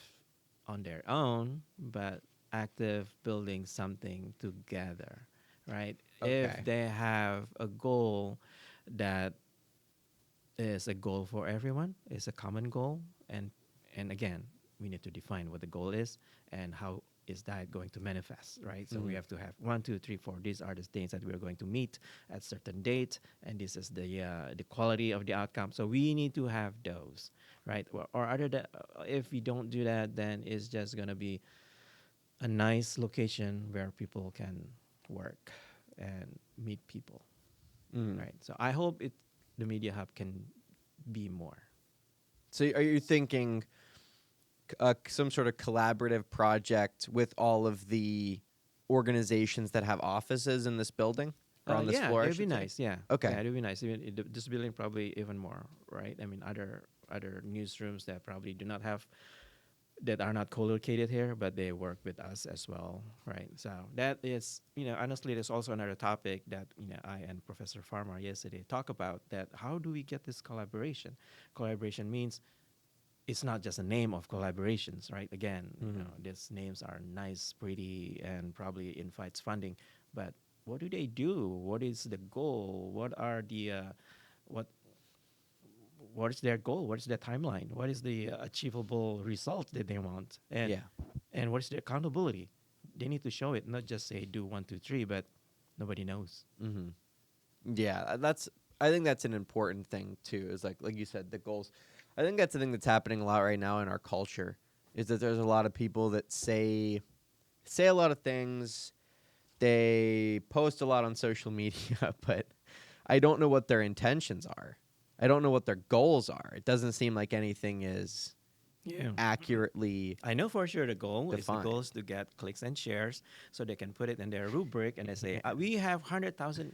on their own, but active building something together, right? If
Okay.
they have a goal that is a goal for everyone, is a common goal, and again, we need to define what the goal is and how is that going to manifest, right? So we
Mm-hmm.
have to have 1, 2, 3, 4. These are the things that we are going to meet at certain date, and this is the quality of the outcome. So we need to have those, right? Or other than if we don't do that, then it's just gonna be a nice location where people can work and meet people,
Mm-hmm.
right? So I hope the media hub can be more.
So are you thinking some sort of collaborative project with all of the organizations that have offices in this building or on this
Yeah,
floor, I
it'd be
should say?
nice. Yeah,
Okay.
yeah, it'd be nice. Even this building probably even more, right? I mean, other newsrooms that probably do not have that are not co-located here, but they work with us as well, right? So that is, honestly, there's also another topic that I and Professor Farmer yesterday talk about. That how do we get this collaboration? Collaboration means it's not just a name of collaborations, right? Again,
Mm-hmm.
these names are nice, pretty, and probably invites funding, but what do they do? What is the goal? What what is their goal? What is their timeline? What is the achievable result that they want?
Yeah.
And what is the accountability? They need to show it, not just say do 1, 2, 3, but nobody knows.
Mm-hmm. Yeah, I think that's an important thing too. Is like you said, the goals. I think that's the thing that's happening a lot right now in our culture. Is that there's a lot of people that say a lot of things. They post a lot on social media, but I don't know what their intentions are. I don't know what their goals are. It doesn't seem like anything is
Yeah.
accurately
I know for sure the goal
defined.
is to get clicks and shares, so they can put it in their rubric and they say we have 100,000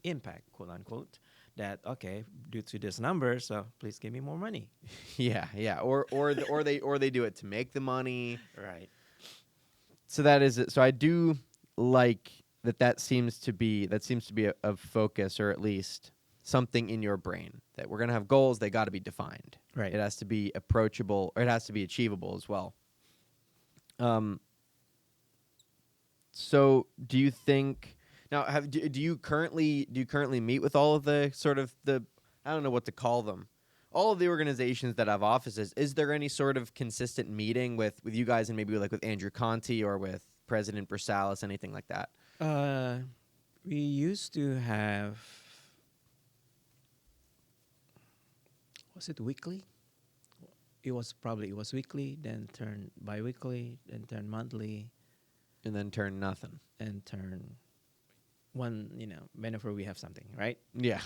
impact, quote unquote, that okay, due to this number, so please give me more money.
Yeah, yeah. Or they do it to make the money.
Right.
So that is it. So I do like that seems to be a focus, or at least something in your brain that we're gonna have goals. They got to be defined.
Right.
It has to be approachable, or it has to be achievable as well. Um, so do you think now do you currently meet with all of the sort of the, I don't know what to call them, all of the organizations that have offices? Is there any sort of consistent meeting with you guys, and maybe like with Andrew Conti or with President Brsalis, anything like that?
Uh, we used to have, was it weekly? It was weekly, then turned bi-weekly, then turned monthly,
And then turn nothing.
and turn one, whenever we have something, right?
Yeah.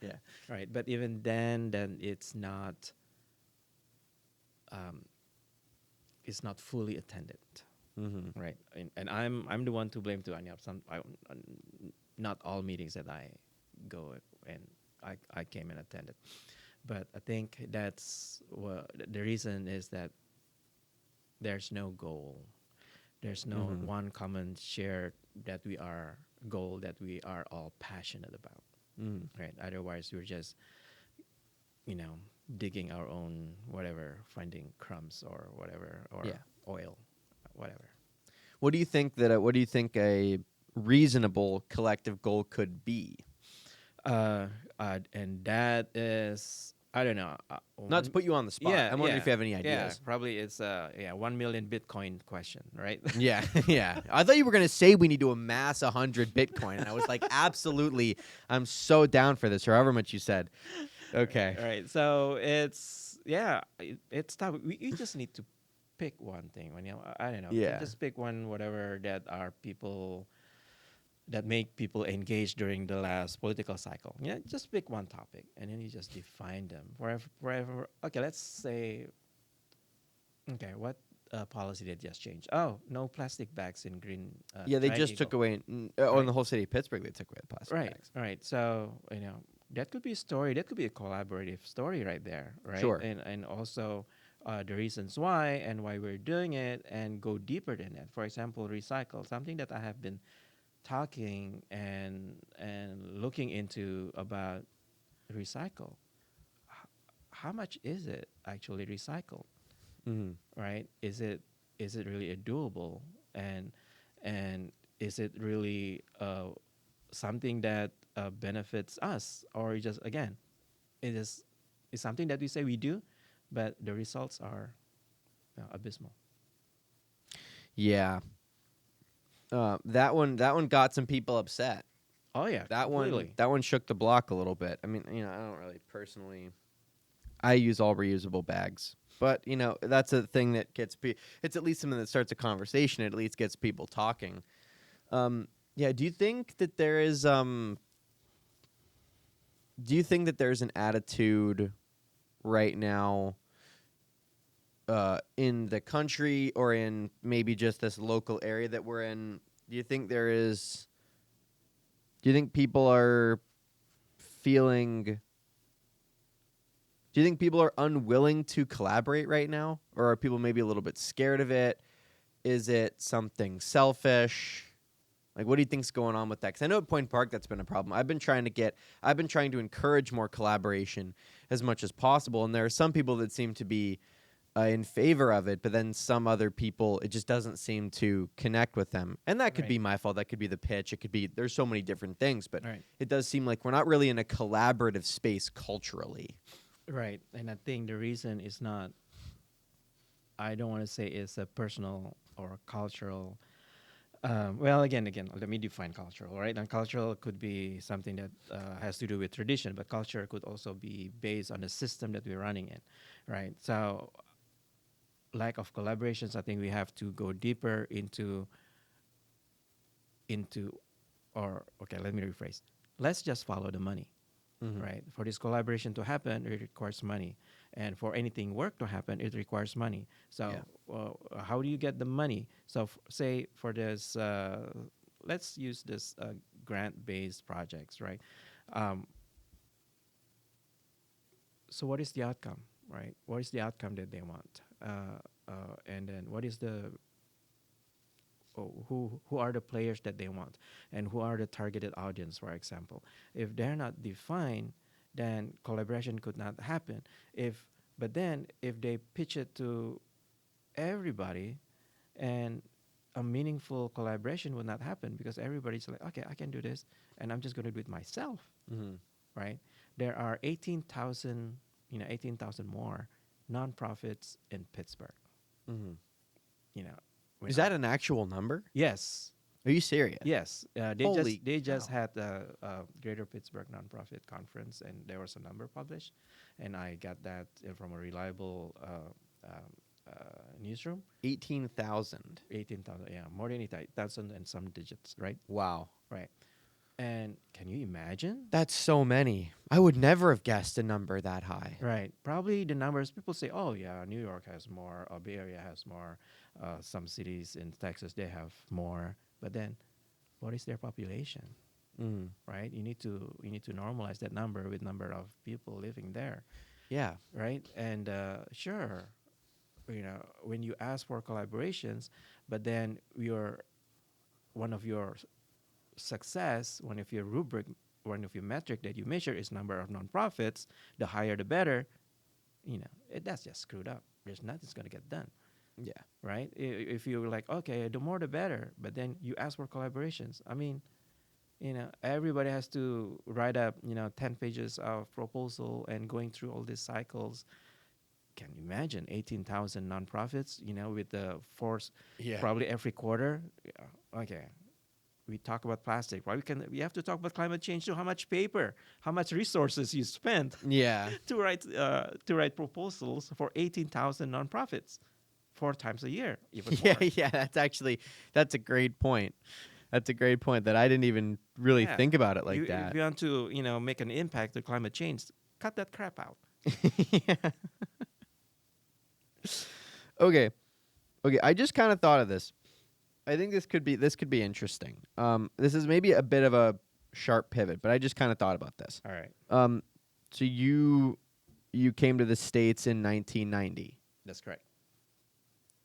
Yeah.
Right. But even then um, it's not fully attended,
Mm-hmm.
right? And I'm the one to blame too. Not all meetings that I go and I came and attended, but I think that's the reason is that there's no goal. There's no
Mm-hmm.
one common shared that we are goal that we are all passionate about,
Mm-hmm.
right? Otherwise, we're just you know digging our own whatever, finding crumbs or whatever, or
Yeah.
oil, whatever.
What do you think what do you think a reasonable collective goal could be?
Uh, and that is, I don't know.
Not to put you on the spot.
Yeah,
I'm wondering if you have any ideas.
Probably it's 1 million Bitcoin question, right?
Yeah, yeah. I thought you were gonna say we need to amass 100 Bitcoin, and I was like, absolutely. I'm so down for this, or however much you said. Okay.
Right. So it's tough. We just need to pick one thing. I don't know.
Yeah.
Just pick one, whatever that are people that make people engage during the last political cycle. Yeah, just pick one topic and then you just define them forever. Okay, let's say, okay, what policy did just change? Oh, no plastic bags in green.
Yeah, they just took
triangle.
away. In
Right.
the whole city of Pittsburgh, they took away the plastic
Right,
bags.
right. So that could be a story. That could be a collaborative story right there, right?
Sure.
And also the reasons why and why we're doing it, and go deeper than that. For example, recycle, something that I have been talking and looking into about recycle. How much is it actually recycled,
Mm-hmm.
right? Is it really a doable, and is it really something that benefits us, or just again it is it's something that we say we do, but the results are abysmal.
Yeah. That one got some people upset.
Oh yeah,
That one
completely.
that one shook the block a little bit. I mean, I don't really personally. I use all reusable bags, but that's a thing that gets. It's at least something that starts a conversation. It at least gets people talking. Yeah. Do you think that there is? Do you think that there's an attitude right now in the country, or in maybe just this local area that we're in? Do you think there is? Do you think people are feeling? Do you think people are unwilling to collaborate right now? Or are people maybe a little bit scared of it? Is it something selfish? Like, what do you think's going on with that? Because I know at Point Park that's been a problem. I've been trying to encourage more collaboration as much as possible. And there are some people that seem to be in favor of it, but then some other people, it just doesn't seem to connect with them. And that could
Right.
be my fault. That could be the pitch. It could be, there's so many different things, but
Right.
it does seem like we're not really in a collaborative space culturally.
Right. And I think the reason is not, I don't want to say it's a personal or cultural. Well, again, let me define cultural, right? And cultural could be something that has to do with tradition, but culture could also be based on the system that we're running in, right? So, lack of collaborations, I think we have to go deeper into, or okay, let me rephrase. Let's just follow the money,
Mm-hmm.
right? For this collaboration to happen, it requires money, and for anything work to happen, it requires money. So, how do you get the money? So, say for this, let's use this grant-based projects, right? Um, so, what is the outcome, right? What is the outcome that they want? And then, who are the players that they want, and who are the targeted audience, for example. If they're not defined, then collaboration could not happen. But then if they pitch it to everybody, and a meaningful collaboration would not happen, because everybody's like, okay, I can do this, and I'm just going to do it myself,
Mm-hmm.
right? There are 18,000, 18,000 more nonprofits in Pittsburgh.
Mm-hmm.
You know,
Is that an actual number?
yes,
Are you serious?
yes.
Holy
They just
cow.
had the Greater Pittsburgh Nonprofit Conference, and there was a number published, and I got that from a reliable newsroom.
18,000.
18,000, yeah, more than 18,000 and some digits, right?
Wow.
Right. And can you imagine?
That's so many. I would never have guessed a number that high.
Right. Probably the numbers people say, oh, yeah, New York has more, Bay Area has more, some cities in Texas, they have more. But then, what is their population?
Mm.
Right. You need to normalize that number with number of people living there.
Yeah.
Right. And sure, when you ask for collaborations, but then one of your success, one of your metric that you measure is number of nonprofits, the higher the better, that's just screwed up. There's nothing's going to get done,
Yeah.
right? If you're like, okay, the more the better, but then you ask for collaborations. I mean, everybody has to write up, 10 pages of proposal and going through all these cycles. Can you imagine 18,000 nonprofits, with the force
Yeah.
probably every quarter? Yeah, okay. We talk about plastic, right? We have to talk about climate change too. How much paper, how much resources you spend
Yeah.
to write proposals for 18,000 nonprofits, 4 times a year, even
Yeah,
more.
yeah, that's a great point. That's a great point that I didn't even really
Yeah,
think about it like
if
that.
you want to make an impact to climate change, cut that crap out.
Yeah. Okay. Okay, I just kind of thought of this. I think this could be interesting. This is maybe a bit of a sharp pivot, but I just kind of thought about this.
All right,
So you came to the States in 1990.
that's correct.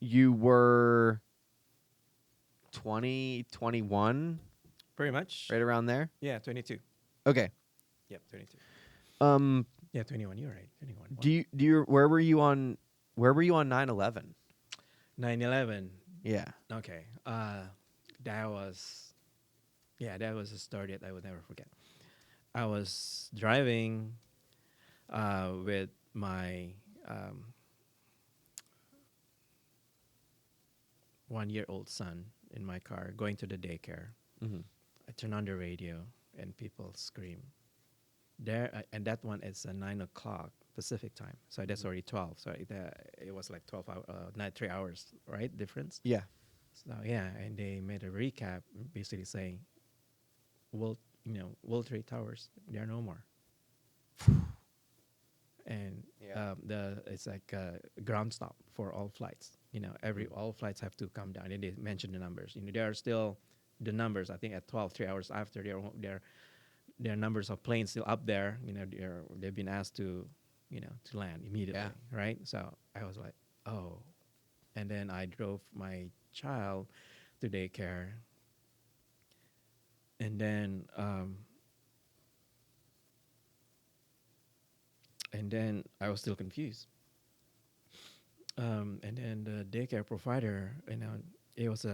You were 20, 21,
Pretty much.
right around there.
Yeah, 22.
Okay.
Yep, 22.
Um,
Yeah, 21. You're right. 21.
where were you on 9/11?
9/11.
Yeah.
Okay. That was, that was a story that I would never forget. I was driving with my 1-year-old son in my car going to the daycare.
Mm-hmm.
I turn on the radio and people scream. And that one is 9 o'clock Pacific time, so that's already 12. So it was like 12 hours, not 3 hours, right? Difference.
Yeah.
So yeah, and they made a recap, basically saying, World Trade Towers, they are no more. And
Yeah.
it's like a ground stop for all flights. All flights have to come down, and they mention the numbers. There are still the numbers. I think at 12, 3 hours after, there are numbers of planes still up there. They've been asked to land immediately,
Yeah.
right? So I was like, oh, and then I drove my child to daycare, and then I was still confused. And then the daycare provider, it was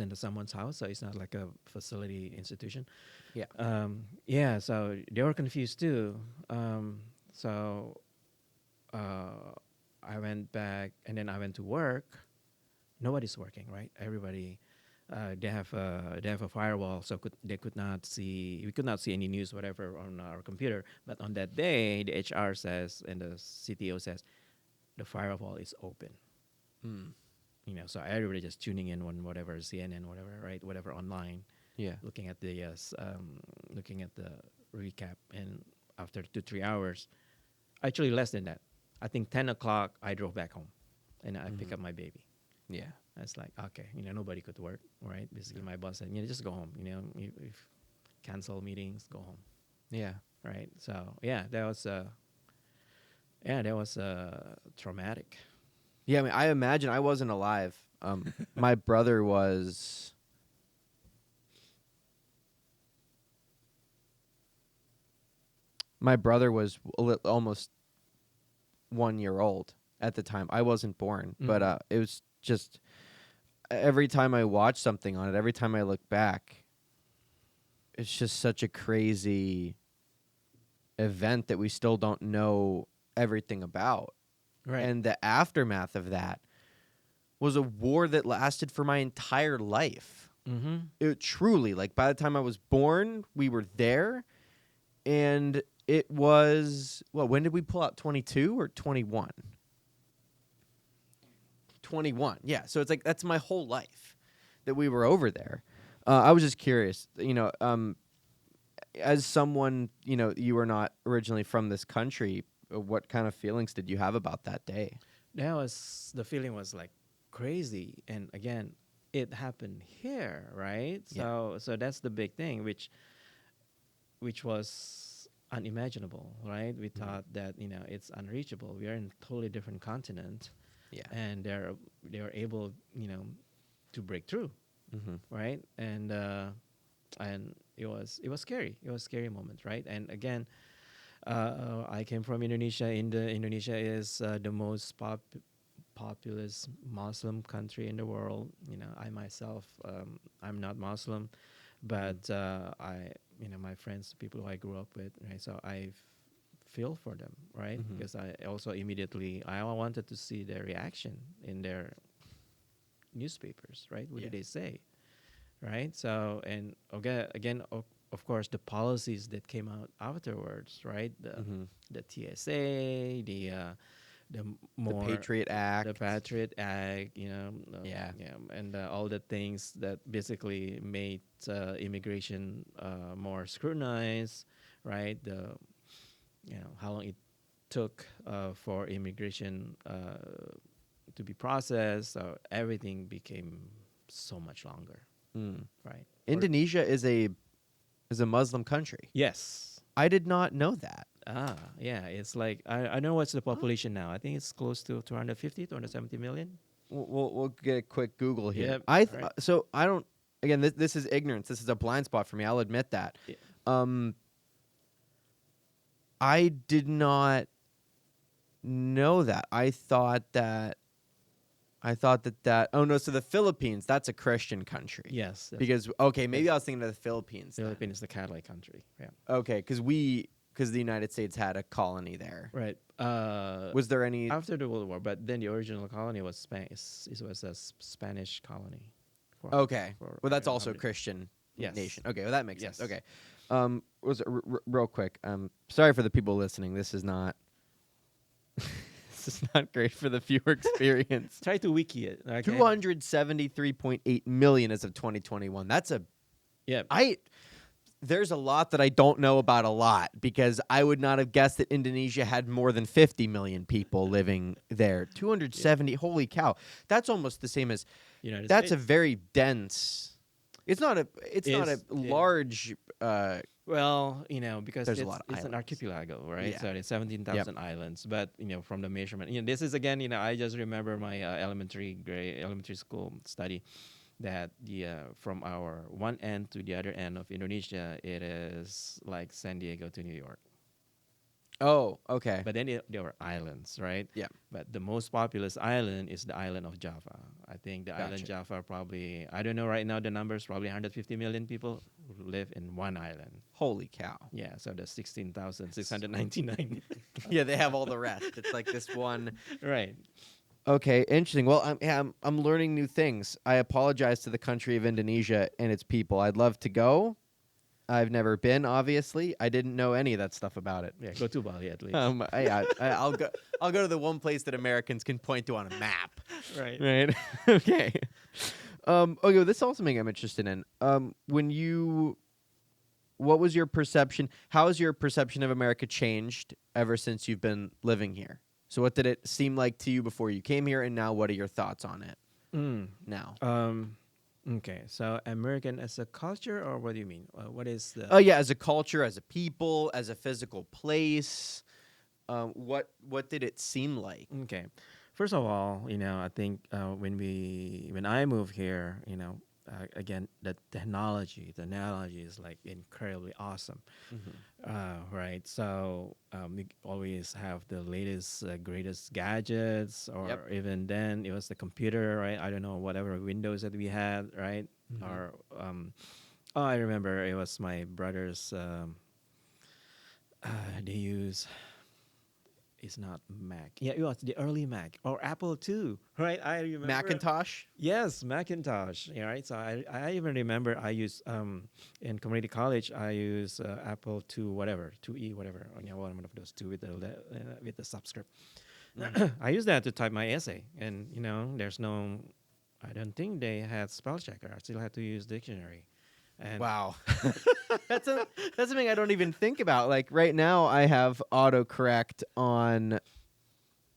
in someone's house, so it's not like a facility institution.
Yeah.
Yeah, so they were confused too. So I went back, and then I went to work. Nobody's working, right? Everybody, they have a firewall, so we could not see any news, whatever, on our computer. But on that day, the HR says and the CTO says the firewall is open.
Mm.
So everybody just tuning in on whatever CNN, whatever, right, whatever online,
Yeah.
looking at the recap, and after 2-3 hours, actually less than that, I think 10 o'clock, I drove back home, and I pick up my baby.
Yeah.
It's like, okay, nobody could work, right? Basically, my boss said, just go home. If cancel meetings, go home,
Yeah.
right? So yeah, that was traumatic.
Yeah, I mean, I imagine I wasn't alive. My brother was. My brother was almost 1 year old at the time. I wasn't born, but
Mhm.
it was just every time I watch something on it, every time I look back, it's just such a crazy event that we still don't know everything about.
Right.
And the aftermath of that was a war that lasted for my entire life.
Mm-hmm.
It truly, like, by the time I was born, we were there, and it was, well, when did we pull out, 22 or 21? 21. Yeah, so it's like that's my whole life that we were over there. I was just curious, as someone, you were not originally from this country, what kind of feelings did you have about that day?
That was the feeling was like crazy, and again, it happened here, right?
Yeah.
So that's the big thing, which was unimaginable, right? We
Mhm.
thought that it's unreachable. We are in a totally different continent,
Yeah.
and they're able to break through,
Mm-hmm.
right? And it was scary. It was a scary moment, right? And again, I came from Indonesia. Indonesia is the most populous Muslim country in the world. I myself, I'm not Muslim, but my friends, people who I grew up with, right? So I feel for them, right?
Mm-hmm.
Because I also immediately I wanted to see their reaction in their newspapers, right? What
Yeah.
did they say, right? So and again, of course, the policies that came out afterwards, right? The
Mm-hmm.
the TSA, the
The
more
Patriot
the
Act.
Patriot Act,
Yeah.
and all the things that basically made immigration more scrutinized, right? How long it took for immigration to be processed, so everything became so much longer,
Mm.
right?
Indonesia is a Muslim country.
Yes.
I did not know that.
Yeah, it's like I don't know what's the
Huh?
population now. I think it's close to 250, 270 million.
We'll get a quick Google here.
Yep. All right.
So I don't. Again, this is ignorance. This is a blind spot for me. I'll admit that.
Yeah.
Um, I did not know that. I thought that. Oh no! So the Philippines, that's a Christian country.
Yes.
Because okay, maybe
Yes.
I was thinking of the Philippines then.
Philippines is the Catholic country. Yeah.
Okay, because the United States had a colony there.
Right.
Was there any?
After the World War, but then the original colony was Spanish. It was a Spanish colony. For
Okay,
for
well that's
how
also a
many-
Christian
Yes.
nation. Okay, well that makes sense.
Yes.
Okay, was it real quick? Sorry for the people listening. This is not. This is not great for the viewer experience.
Try to wiki it. Okay.
273.8 million as of 2021. That's a
Yeah.
there's a lot that I don't know about a lot because I would not have guessed that Indonesia had more than 50 million people living there. 270, holy cow. That's almost the same as
United
that's a
States.
very dense. It's not a large
Well, because
there's a
it's
lot of
it's an
islands.
archipelago, right?
Yeah.
So it's 17,000 islands. But from the measurement, this is again, I just remember my elementary school study that the from our one end to the other end of Indonesia, it is like San Diego to New York.
Oh, okay.
But then there were islands, right?
Yeah.
But the most populous island is the island of Java. I think the island
Gotcha.
Java probably, I don't know right now the numbers, probably 150 million people who live in one island.
Holy cow.
Yeah, so the 16,699.
Yeah, they have all the rest. It's like this one.
Right.
Okay, interesting. Well, I'm learning new things. I apologize to the country of Indonesia and its people. I'd love to go. I've never been, obviously. I didn't know any of that stuff about it.
Yeah, go to Bali at least.
I'll go. I'll go to the one place that Americans can point to on a map.
Right.
Right. Okay. Okay. Well, this is also something I'm interested in. What was your perception? How has your perception of America changed ever since you've been living here? So, what did it seem like to you before you came here, and now what are your thoughts on it now?
Okay, so American as a culture, or what do you mean? What is the?
Oh yeah, as a culture, as a people, as a physical place. What did it seem like?
Okay, First of all, I think when I moved here, again, the analogy is like incredibly awesome, right? So we always have the latest, greatest gadgets,
Yep.
or even then it was the computer, right? I don't know, whatever Windows that we had, right? Or oh, I remember it was my brother's. They use It's not Mac. Yeah, it was the early Mac or Apple too, right? I remember.
Macintosh.
Yes, Macintosh. Yeah, right. So I even remember I used in community college I use Apple two whatever 2E whatever. One of those two with the subscript. I used that to type my essay, and there's no. I don't think they had spell checker. I still had to use dictionary, and
Wow. that's something I don't even think about. Like right now I have autocorrect on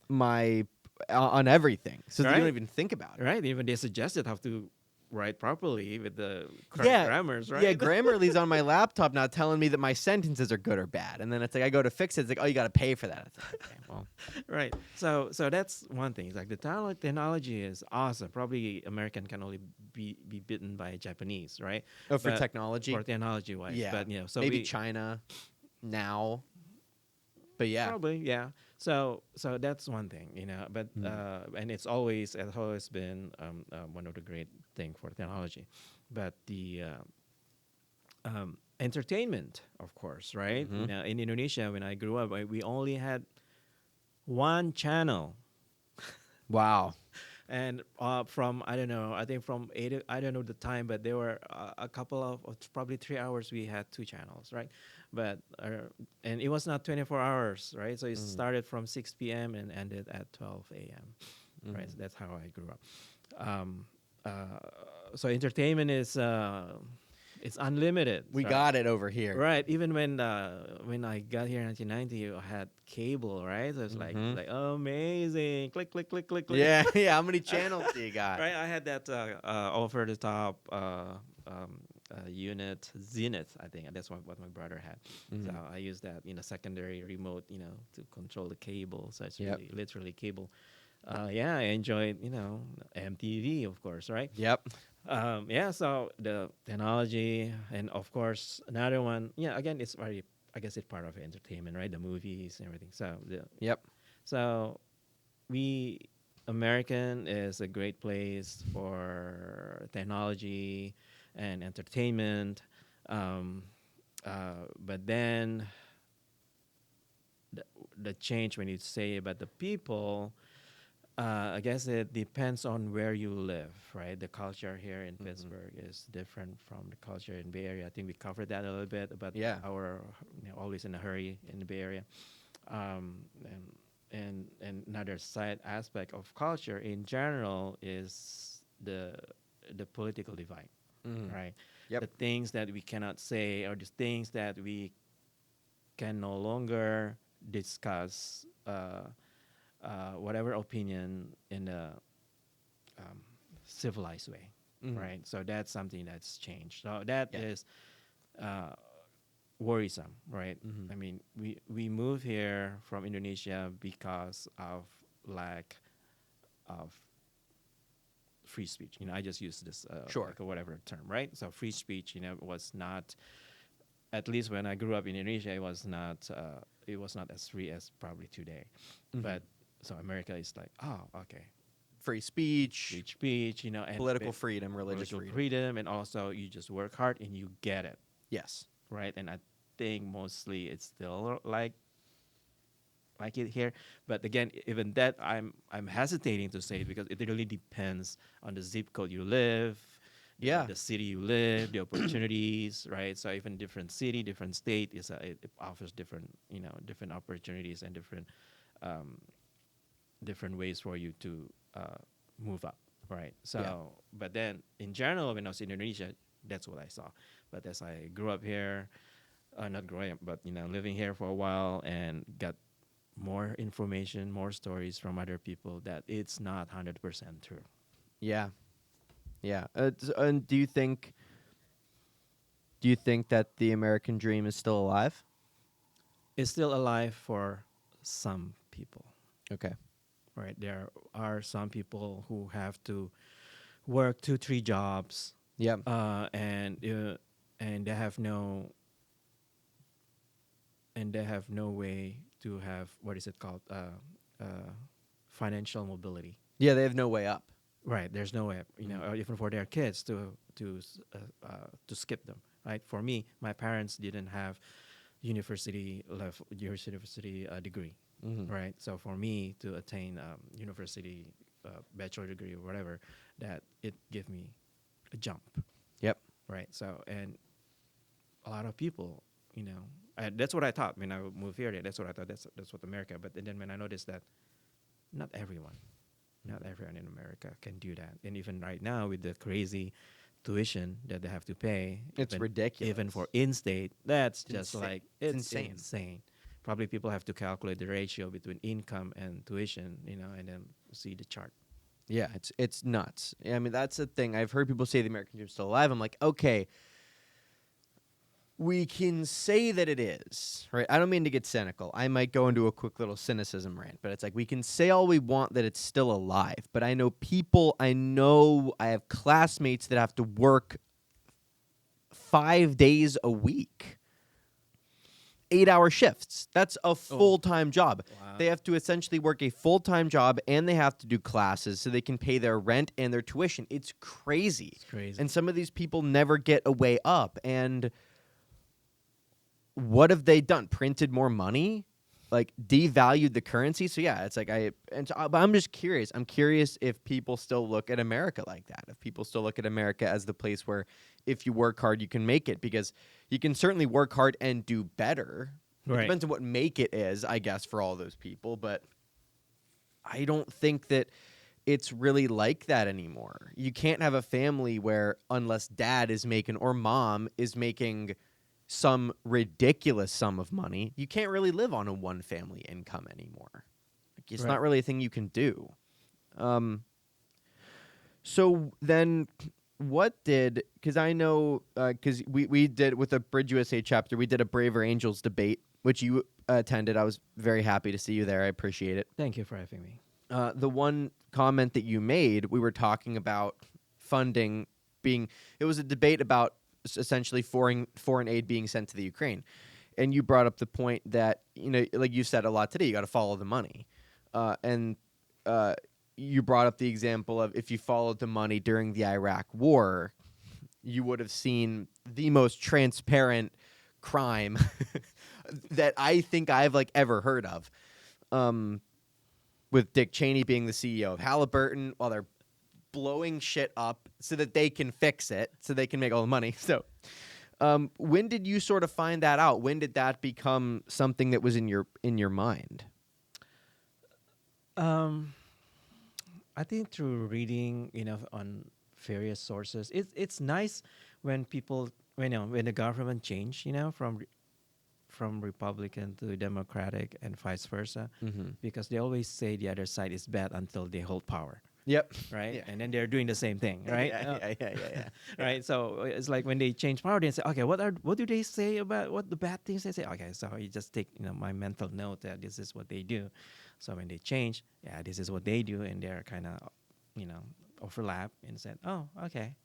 my on everything. So you don't
right.
even think about it.
Right. Even they suggested how to write properly with the correct
Yeah.
grammars,
Yeah,
right?
Grammarly's on my laptop now telling me that my sentences are good or bad. And then it's like I go to fix it. It's like, oh, you got to pay for that. It's like, okay, well,
Right. So that's one thing. It's like the technology is awesome. Probably American can only be beaten by Japanese, right?
oh, for
But
technology?
for technology wise.
Yeah.
But so
maybe China now. But yeah.
probably, yeah. So that's one thing, But and it's always been one of the great thing for technology, but the entertainment, of course, right? In Indonesia, when I grew up, we only had one channel,
Wow.
and from I don't know, I think from eight, I don't know the time, but there were a couple of probably 3 hours. We had two channels, right? But and it was not 24 hours, right? So it started from 6 p.m. and ended at 12 a.m. Right? So that's how I grew up. Um, so entertainment is it's unlimited.
We
So-
got it over here.
Right, even when I got here in 1990, I had cable, right? So it's like amazing, click, click, click, click, click.
Yeah, yeah. How many channels do you got?
Right, I had that over the top unit Zenith, I think, and that's what my brother had. So I used that secondary remote, to control the cable. So it's
Yep.
really literally cable. Yeah, I enjoyed MTV, of course, right?
Yep.
Yeah, so the technology, and of course another one. Yeah, again, it's very. I guess it's part of entertainment, right? The movies and everything.
Yep.
So we American is a great place for technology and entertainment, um, but then the, the change when you say about the people. I guess it depends on where you live, right? The culture here in Pittsburgh is different from the culture in Bay Area. I think we covered that a little bit about
Yeah.
our always in a hurry in the Bay Area, um, and another side aspect of culture in general is the political divide, right?
Yep.
The things that we cannot say, or the things that we can no longer discuss. Whatever opinion in a civilized way, right? So that's something that's changed. So that is uh, worrisome, right? I mean, we moved here from Indonesia because of lack of free speech. I just use this
Sure.
like a whatever term, right? So free speech, was not, at least when I grew up in Indonesia, it was not as free as probably today, but. So America is like, oh, okay,
Free speech,
free speech, and
political freedom, religious
political
freedom.
and also you just work hard and you get it,
Yes.
right? And I think mostly it's still like it here, but again, even that I'm hesitating to say it because it really depends on the zip code you live, the city you live, the opportunities, right? So even different city, different state it offers different different opportunities and different ways for you to move up, right? So, but then in general, when I was in Indonesia, that's what I saw. But as I grew up here, not growing up, but living here for a while and got more information, more stories from other people that it's not 100% true.
Yeah. Yeah. And do you think that the American dream is still alive?
It's still alive for some people.
Okay.
right? There are some people who have to work 2 3 jobs,
Yeah.
uh, and uh, and they have no way to have, what is it called, financial mobility.
Yeah, they have no way up.
Right, there's no way, or even for their kids to skip them. Right, for me, my parents didn't have university degree.
Mm-hmm.
Right, so for me to attain university bachelor degree or whatever, that it gave me a jump.
Yep.
Right, so and a lot of people, that's what I thought when I moved here. That's what I thought. That's what America. But then when I noticed that not everyone, not everyone in America can do that. And even right now with the crazy tuition that they have to pay,
It's ridiculous.
even for in-state, that's
It's
just
insane.
like
It's
it's
insane.
insane. Probably people have to calculate the ratio between income and tuition, and then see the chart.
Yeah, it's nuts. I mean, that's the thing. I've heard people say the American dream's still alive. I'm like, okay, we can say that it is, right? I don't mean to get cynical. I might go into a quick little cynicism rant, but it's like we can say all we want that it's still alive. But I know I have classmates that have to work 5 days a week, 8-hour shifts. That's a full-time job.
Wow.
They have to essentially work a full-time job and they have to do classes so they can pay their rent and their tuition. It's crazy.
It's crazy.
And some of these people never get a way up. And what have they done? Printed more money? Like devalued the currency? So yeah, it's like but I'm just curious. I'm curious if people still look at America like that. If people still look at America as the place where if you work hard, you can make it, because you can certainly work hard and do better. It
Right.
depends on what make it is, I guess, for all those people, but I don't think that it's really like that anymore. You can't have a family where unless dad is making or mom is making some ridiculous sum of money, you can't really live on a one family income anymore. Like, it's
Right.
not really a thing you can do. So then what did, because I know, because we did with the Bridge USA chapter, we did a Braver Angels debate, which you attended. I was very happy to see you there. I appreciate it.
Thank you for having me.
The one comment that you made, we were talking about funding it was a debate about essentially foreign aid being sent to the Ukraine. And you brought up the point that, like you said a lot today, you got to follow the money. And you brought up the example of if you followed the money during the Iraq war, you would have seen the most transparent crime that I think I've ever heard of. With Dick Cheney being the CEO of Halliburton while they're blowing shit up so that they can fix it, so they can make all the money. So when did you sort of find that out? When did that become something that was in your mind?
I think through reading, on various sources, it's nice when people, when the government change, from Republican to Democratic and vice versa, because they always say the other side is bad until they hold power.
Yep.
Right,
Yeah.
and then they're doing the same thing, right?
Yeah.
Right. So it's like when they change power, they say, okay, what do they say about what the bad things they say? Okay, so you just take my mental note that this is what they do. So when they change, this is what they do, and they're kind of overlap and said, oh, okay,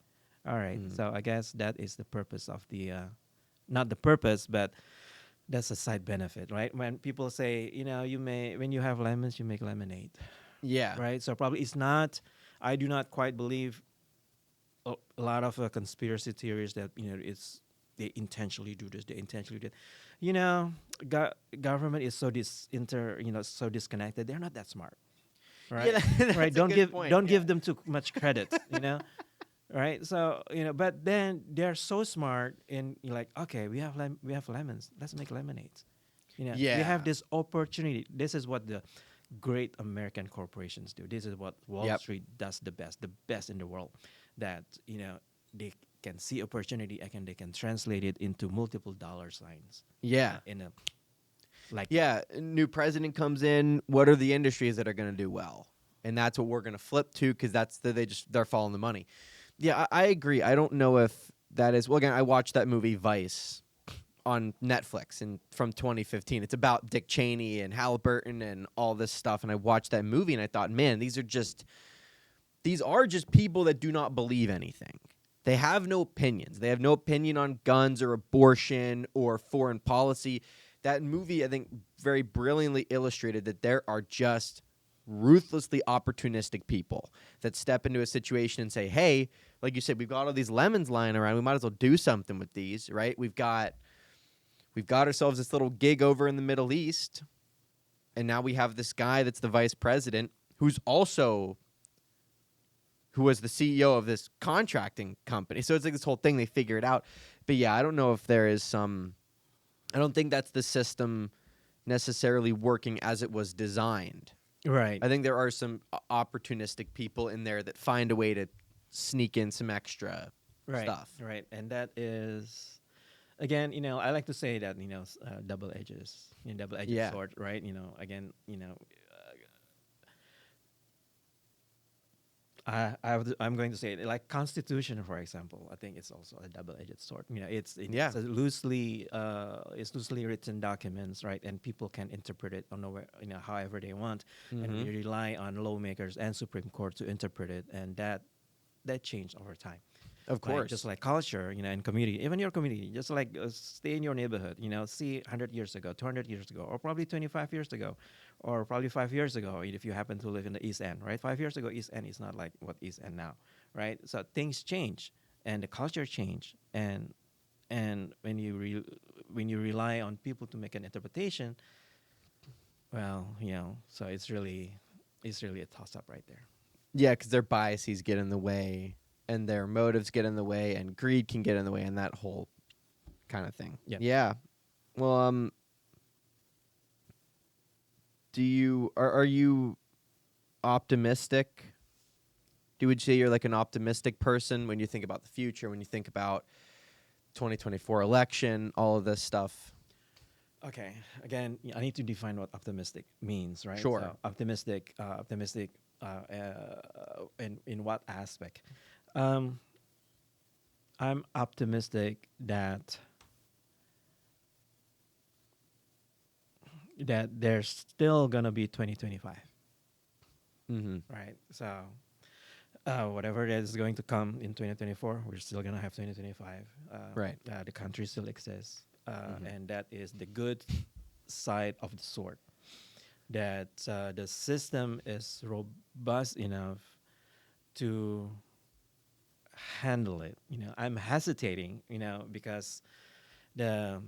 all right. So I guess that is the purpose of the not the purpose, but that's a side benefit, right? When people say, when you have lemons, you make lemonade.
Yeah.
Right. So probably it's not. I do not quite believe a lot of conspiracy theories that it's they intentionally do this. They intentionally do that. Government is so so disconnected. They're not that smart. Right.
Yeah, that's
right.
a
Don't
good
give
point,
don't
yeah.
give them too much credit. Right. So but then they're so smart in okay, we have lemons. Let's make lemonades. We
Yeah.
have this opportunity. This is what the great American corporations do. This is what Wall
Yep.
Street does the best in the world. That they can see opportunity and they can translate it into multiple dollar signs.
Yeah.
In a
Yeah, a new president comes in. What are the industries that are going to do well? And that's what we're going to flip to, because they're following the money. Yeah, I agree. I don't know if that is. Well, again, I watched that movie Vice on Netflix and from 2015. It's about Dick Cheney and Halliburton and all this stuff. And I watched that movie and I thought, man, these are just people that do not believe anything. They have no opinions. They have no opinion on guns or abortion or foreign policy. That movie, I think, very brilliantly illustrated that there are just ruthlessly opportunistic people that step into a situation and say, hey, like you said, we've got all these lemons lying around. We might as well do something with these, right? We've got ourselves this little gig over in the Middle East, and now we have this guy that's the vice president who was the CEO of this contracting company. So it's like this whole thing, they figure it out. But yeah, I don't know if there is I don't think that's the system necessarily working as it was designed.
Right.
I think there are some opportunistic people in there that find a way to sneak in some extra stuff.
Right. And that is, again, I like to say that, double edges, double-edged sword, right? Again, I'm going to say it, like Constitution, for example. I think it's also a double-edged sword. It's a loosely written documents, right? And people can interpret it on however they want, and we rely on lawmakers and Supreme Court to interpret it, and that changed over time.
Of course.
Like, just like culture, and community, even your community, just like stay in your neighborhood, see 100 years ago, 200 years ago, or probably 25 years ago, or probably 5 years ago, if you happen to live in the East End, right? 5 years ago, East End is not like what East End now, right? So things change, and the culture change, and when you rely on people to make an interpretation, well, so it's really a toss up right there.
Yeah, because their biases get in the way, and their motives get in the way, and greed can get in the way, and that whole kind of thing.
Yep.
Yeah. Well, are you optimistic? Would you say you're like an optimistic person when you think about the future, when you think about 2024 election, all of this stuff?
Okay. Again, I need to define what optimistic means, right?
Sure.
So optimistic, in what aspect? I'm optimistic that there's still gonna be 2025, right? So whatever that is going to come in 2024, we're still gonna have 2025.
Right.
The country still exists, and that is the good side of the sword. That the system is robust enough to handle it. I'm hesitating, because the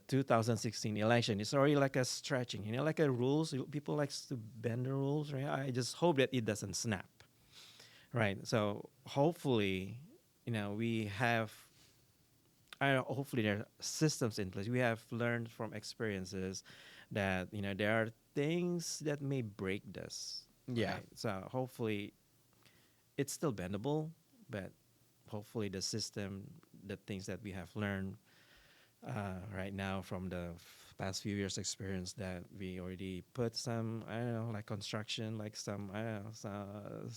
2016 election is already like a stretching, like a rules. People likes to bend the rules, right? I just hope that it doesn't snap, right? So hopefully, we have. Hopefully there are systems in place. We have learned from experiences that there are things that may break this.
Yeah.
Right? So hopefully it's still bendable, but hopefully the system, the things that we have learned right now from the past few years experience, that we already put some, I don't know, like construction, like some, I don't know,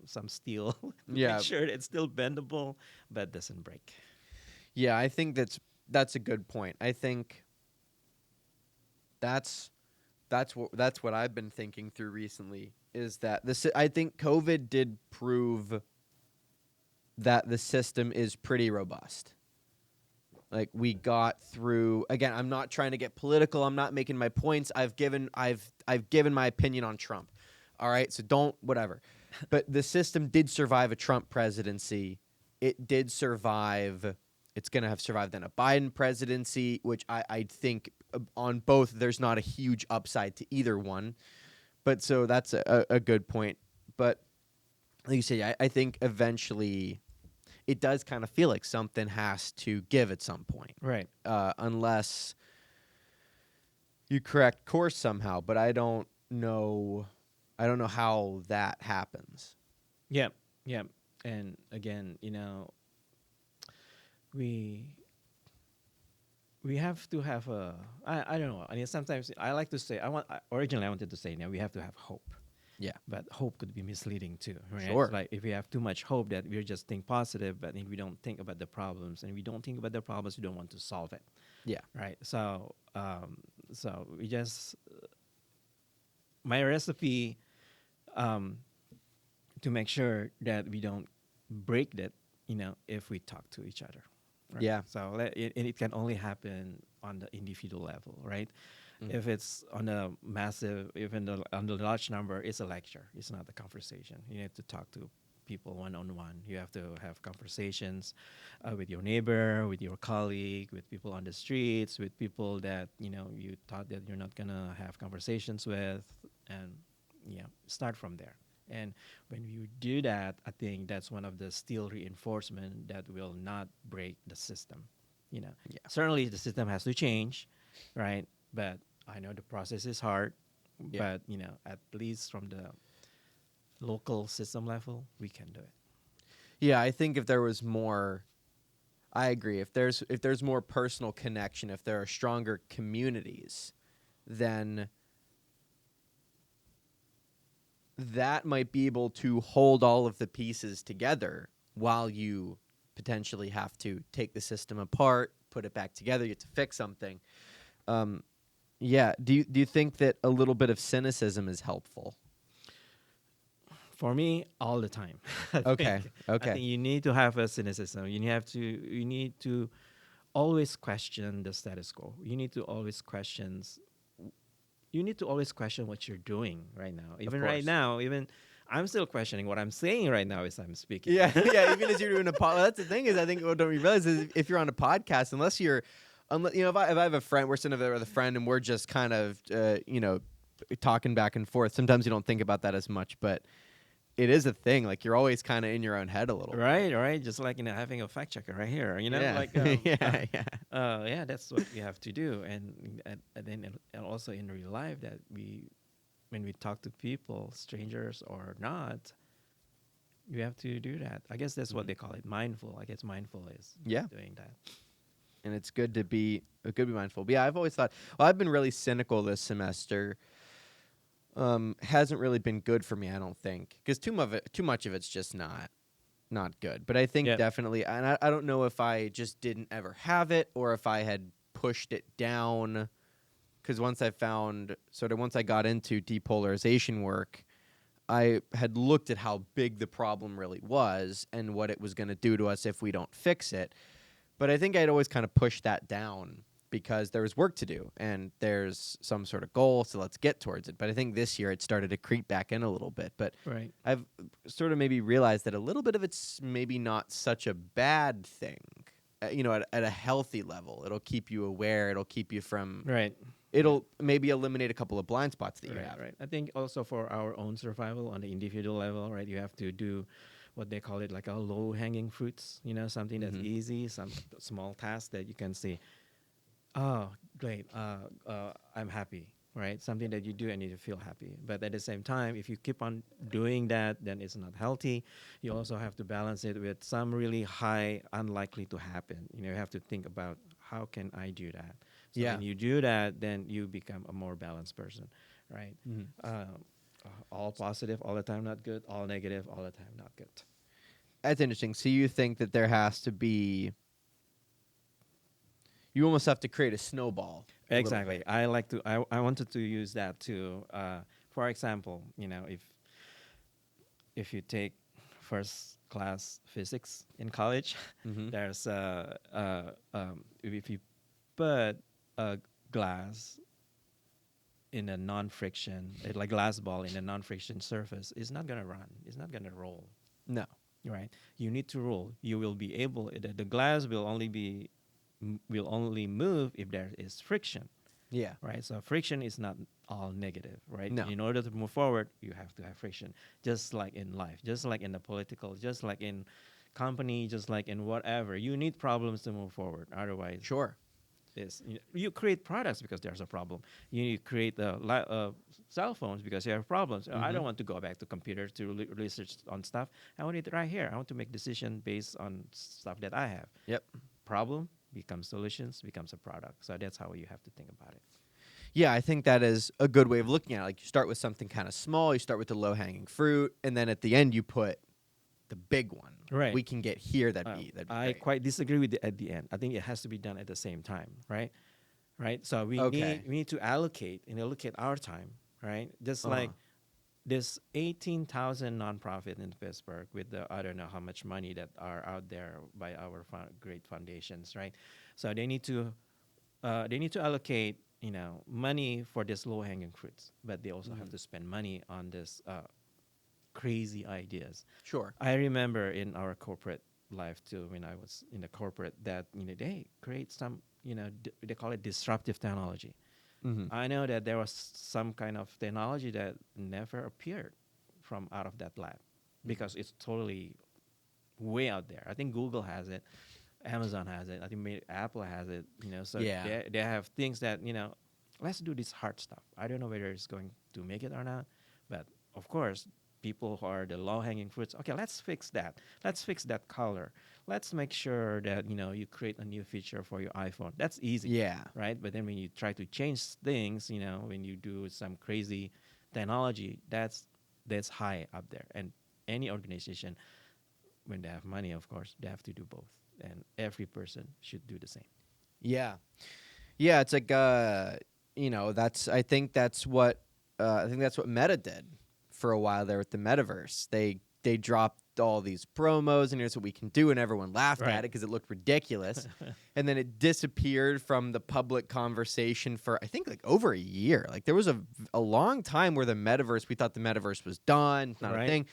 some steel to
Yeah.
make sure it's still bendable but doesn't break.
Yeah, I think that's a good point. I think that's what I've been thinking through recently, is that I think COVID did prove that the system is pretty robust. Like, we got through, again, I'm not trying to get political, I'm not making my points. I've given my opinion on Trump. All right, so don't whatever. But the system did survive a Trump presidency. It did survive. It's going to have survived then a Biden presidency, which I think on both there's not a huge upside to either one. But so that's a good point. But like you say, I think eventually it does kind of feel like something has to give at some point.
Right.
Unless you correct course somehow. But I don't know how that happens.
Yep. And again, we have to have I don't know. I mean, sometimes I like to say, originally I wanted to say, we have to have hope.
Yeah.
But hope could be misleading too, right?
Sure.
It's like if we have too much hope that we just think positive, but if we don't think about the problems, and we don't think about the problems, we don't want to solve it,
Yeah.
right? So we just my recipe um, to make sure that we don't break that, if we talk to each other, right?
Yeah.
So it can only happen on the individual level, right?
Mhm.
If it's on a massive, even on the large number, it's a lecture. It's not a conversation. You have to talk to people one on one. You have to have conversations with your neighbor, with your colleague, with people on the streets, with people that you thought that you're not gonna have conversations with, and start from there. And when you do that, I think that's one of the steel reinforcement that will not break the system.
Yeah.
Certainly the system has to change, right? But I know the process is hard,
Yeah.
but at least from the local system level, we can do it.
Yeah, I think if there was more, I agree. If there's more personal connection, if there are stronger communities, then that might be able to hold all of the pieces together while you potentially have to take the system apart, put it back together, you have to fix something. Um, yeah. Do you think that a little bit of cynicism is helpful?
For me, all the time.
Okay.
I think
Okay.
you need to have a cynicism. You need to always question the status quo. You need to always question what you're doing right now.
Of
Even right
course.
now, even I'm still questioning what I'm saying right now as I'm speaking.
Yeah, yeah. Even as you're doing a podcast, that's the thing is, I think what don't we realize is if you're on a podcast, unless if I have a friend, we're sitting there with a friend, and we're just kind of talking back and forth. Sometimes you don't think about that as much, but it is a thing. Like you're always kind of in your own head a little bit.
Right, right. Just like having a fact checker right here.
Yeah, yeah, yeah.
Yeah, that's what we have to do, and then and also in real life that when we talk to people, strangers or not, we have to do that. I guess that's what they call it, mindful. I guess mindful is
Yeah.
doing that.
And it's good to be mindful. But yeah, I've always thought. Well, I've been really cynical this semester. Hasn't really been good for me, I don't think, because too much of it's just not good. But I think
Yeah.
definitely, and I don't know if I just didn't ever have it or if I had pushed it down. Because once I got into depolarization work, I had looked at how big the problem really was and what it was going to do to us if we don't fix it. But I think I'd always kind of pushed that down because there was work to do and there's some sort of goal, so let's get towards it. But I think this year it started to creep back in a little bit. But
Right.
I've sort of maybe realized that a little bit of it's maybe not such a bad thing. At a healthy level, it'll keep you aware. It'll keep you from.
Right.
It'll maybe eliminate a couple of blind spots that you
Right,
have.
right. I think also for our own survival on the individual level, right, you have to do what they call it like a low hanging fruits, something that's
Mhm.
easy, some small task that you can see, oh, great, I'm happy, right? Something that you do and you feel happy. But at the same time, if you keep on doing that, then it's not healthy. You also have to balance it with some really high, unlikely to happen. You have to think about how can I do that? So
Yeah.
when you do that, then you become a more balanced person, right?
Mhm.
All positive all the time, not good. All negative all the time, not good.
That's interesting. So you think that there has to be. You almost have to create a snowball. A little
Exactly.
bit.
I wanted to use that too. For example, if you take first class physics in college,
Mhm.
there's if you put a glass in a non-friction, like glass ball in a non-friction surface, it's not gonna run. It's not gonna roll.
No.
Right. You need to roll. You will be able. The glass will will only move if there is friction.
Yeah.
Right. So friction is not all negative. Right.
No.
In order to move forward, you have to have friction. Just like in life, just like in the political, just like in company, just like in whatever. You need problems to move forward. Otherwise,
Sure.
you create products because there's a problem. You create cell phones because you have problems. I don't
Mhm.
want to go back to computers to research on stuff. I want it right here. I want to make decision based on stuff that I have.
Yep.
Problem becomes solutions, becomes a product. So that's how you have to think about it.
Yeah, I think that is a good way of looking at it. Like you start with something kind of small, you start with the low hanging fruit, and then at the end you put the big one. If
Right.
we can get here, that'd be
I
great.
quite disagree with at the end. I think it has to be done at the same time, right? Right. So
Okay.
we need to allocate and allocate our time, right? Just
Uh-huh.
like this 18,000 nonprofit in Pittsburgh with the I don't know how much money that are out there by our great foundations, right? So they need to allocate money for this low hanging fruits, but they also have
Mhm.
to spend money on this crazy ideas.
Sure.
I remember in our corporate life too, when I was in the corporate, that they create some they call it disruptive technology.
Mm-hmm.
I know that there was some kind of technology that never appeared from out of that lab because it's totally way out there. I think Google has it, Amazon has it, I think maybe Apple has it. So
Yeah.
they have things that let's do this hard stuff. I don't know whether it's going to make it or not, but of course, people who are the low hanging fruits. Okay, let's fix that. Let's fix that color. Let's make sure that you create a new feature for your iPhone. That's easy,
Yeah.
right? But then when you try to change things, when you do some crazy technology, that's high up there. And any organization, when they have money, of course, they have to do both, and every person should do the same.
Yeah. Yeah, it's like that's I think that's what Meta did for a while there with the metaverse. They dropped all these promos and here's what we can do, and everyone laughed at
Right.
it because it looked ridiculous. And then it disappeared from the public conversation for I think like over a year. Like there was a long time where the metaverse, we thought the metaverse was done, not a
Right.
thing.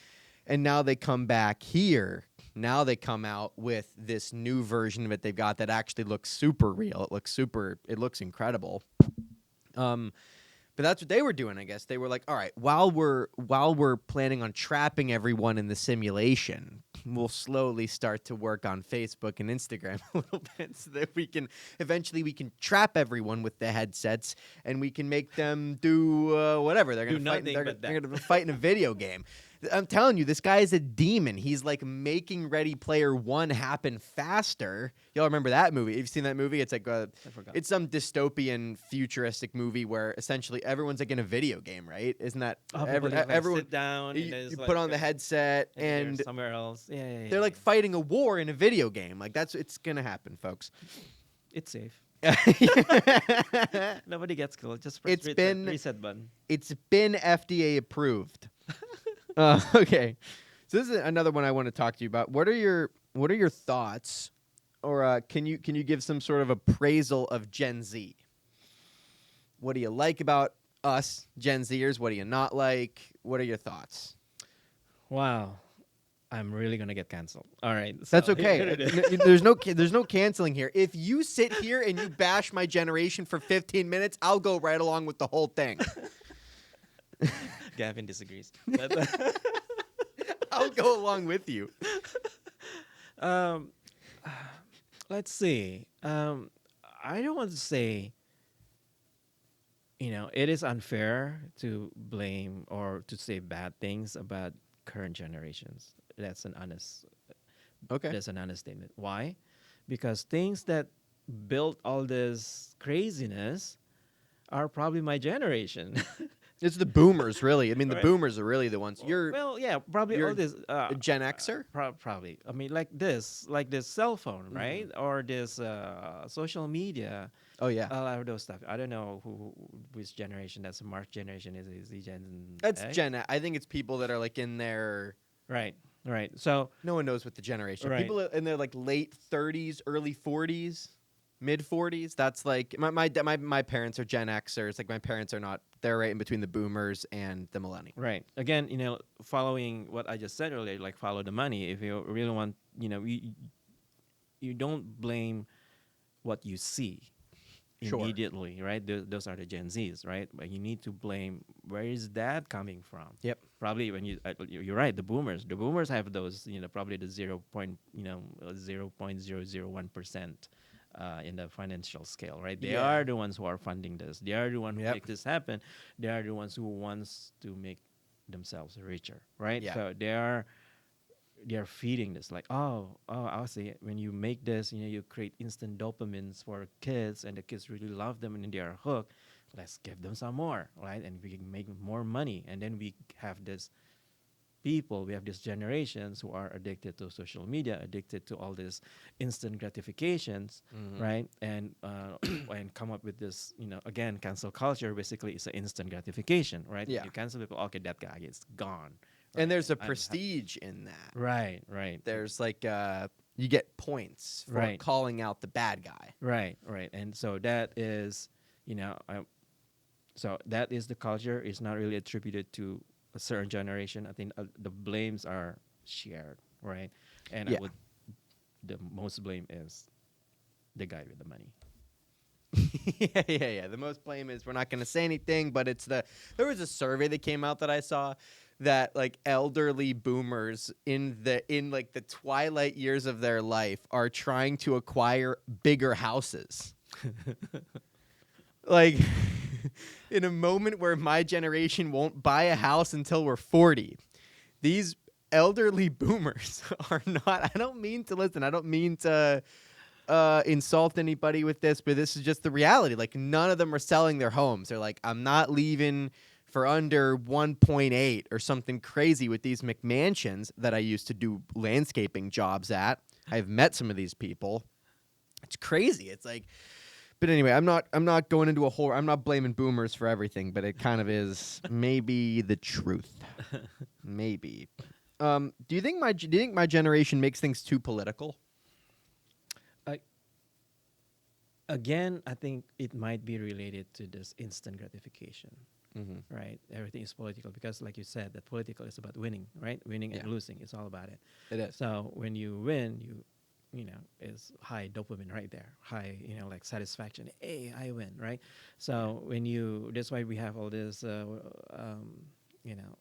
And now they come back here. Now they come out with this new version of it they've got that actually looks super real. It looks incredible. Um, but that's what they were doing, I guess. They were like, all right, while we're planning on trapping everyone in the simulation, we'll slowly start to work on Facebook and Instagram a little bit so that we can trap everyone with the headsets and we can make them do whatever. They're
Do
gonna fight.
nothing but
They're
that.
gonna fight in a video game. I'm telling you, this guy is a demon. He's like making Ready Player One happen faster. Y'all remember that movie? Have you seen that movie? It's like
I forgot.
it's some dystopian futuristic movie where essentially everyone's like in a video game, right? Isn't that
Oh, people just like
everyone?
sit down and then
You
it's
put
like
on the headset
and they're
and
somewhere else. Yeah, yeah, yeah,
they're like
yeah.
fighting a war in a video game. Like it's gonna happen, folks.
It's safe.
It's
Nobody gets killed. Just press
been
reset button.
FDA approved. Okay, so this is another one I want to talk to you about. What are your thoughts, or can you give some sort of appraisal of Gen Z? What do you like about us Gen Zers? What do you not like? What are your thoughts?
Wow. I'm really gonna get canceled. All right.
That's
So
okay.
here it is.
There's no canceling here. If you sit here and you bash my generation for 15 minutes, I'll go right along with the whole thing.
Gavin disagrees. But,
I'll go along with you.
um, let's see. I don't want to say, it is unfair to blame or to say bad things about current generations.
Okay.
That's an honest statement. Why? Because things that built all this craziness are probably my generation.
It's the boomers, really. I mean, the
Right.
boomers are really the ones.
Well, yeah, probably
you're
all this.
a Gen Xer?
Probably. I mean, like this cell phone,
Mm-hmm.
right? Or this social media.
Oh yeah.
A lot of those stuff. I don't know which generation. That's a Mark generation. Is the Gen?
That's
X?
Gen. I think it's people that are like in their.
Right. Right. So
No one knows what the generation.
Right.
People in their like late 30s, early 40s, mid 40s. That's like my parents are Gen Xers. Like my parents are not. They're right in between the boomers and the millennials.
right. Again, following what I just said earlier, like follow the money. If you really want, you don't blame what you see
Sure.
immediately, right? Those are the Gen Zs, right? But you need to blame where is that coming from?
Yep.
Probably when you're right, the boomers. The boomers have those, probably the 0.001% in the financial scale, right? They
Yeah.
are the ones who are funding this. They are the ones who
Yep.
make this happen. They are the ones who wants to make themselves richer, right?
Yeah.
So they are feeding this like I see when you make this you create instant dopamines for kids and the kids really love them and they are hooked, let's give them some more, right? And we can make more money. And then we have this people, we have these generations who are addicted to social media, addicted to all these instant gratifications,
Mhm.
right? And and come up with this, again, cancel culture. Basically, it's an instant gratification, right?
Yeah.
You cancel people, okay, that guy is gone,
And
right?
there's a
I'm
prestige in that.
right, right,
There's like you get points for
Right.
calling out the bad guy.
right, right. And so that is, you know, so that is the culture. It's not really attributed to a certain generation. I think the blames are shared, right? And
Yeah.
the most blame is the guy with the money.
Yeah. The most blame is we're not going to say anything, but there was a survey that came out that I saw that like elderly boomers in like the twilight years of their life are trying to acquire bigger houses. Like in a moment where my generation won't buy a house until we're 40. These elderly boomers are not, I don't mean to listen, I don't mean to insult anybody with this, but this is just the reality. Like none of them are selling their homes. They're like, I'm not leaving for under 1.8 or something crazy with these McMansions that I used to do landscaping jobs at. I've met some of these people. It's crazy. It's like, but anyway, I'm not going into a whole. I'm not blaming boomers for everything, but it kind of is maybe the truth. Maybe. Do you think my generation makes things too political?
Again, I think it might be related to this instant gratification,
Mm-hmm.
right? Everything is political because, like you said, that political is about winning, right? Winning and
Yeah.
losing. It's all about it.
It is.
So when you win, is high dopamine right there, high, like satisfaction. Hey, I win, right? So that's why we have all this, you know,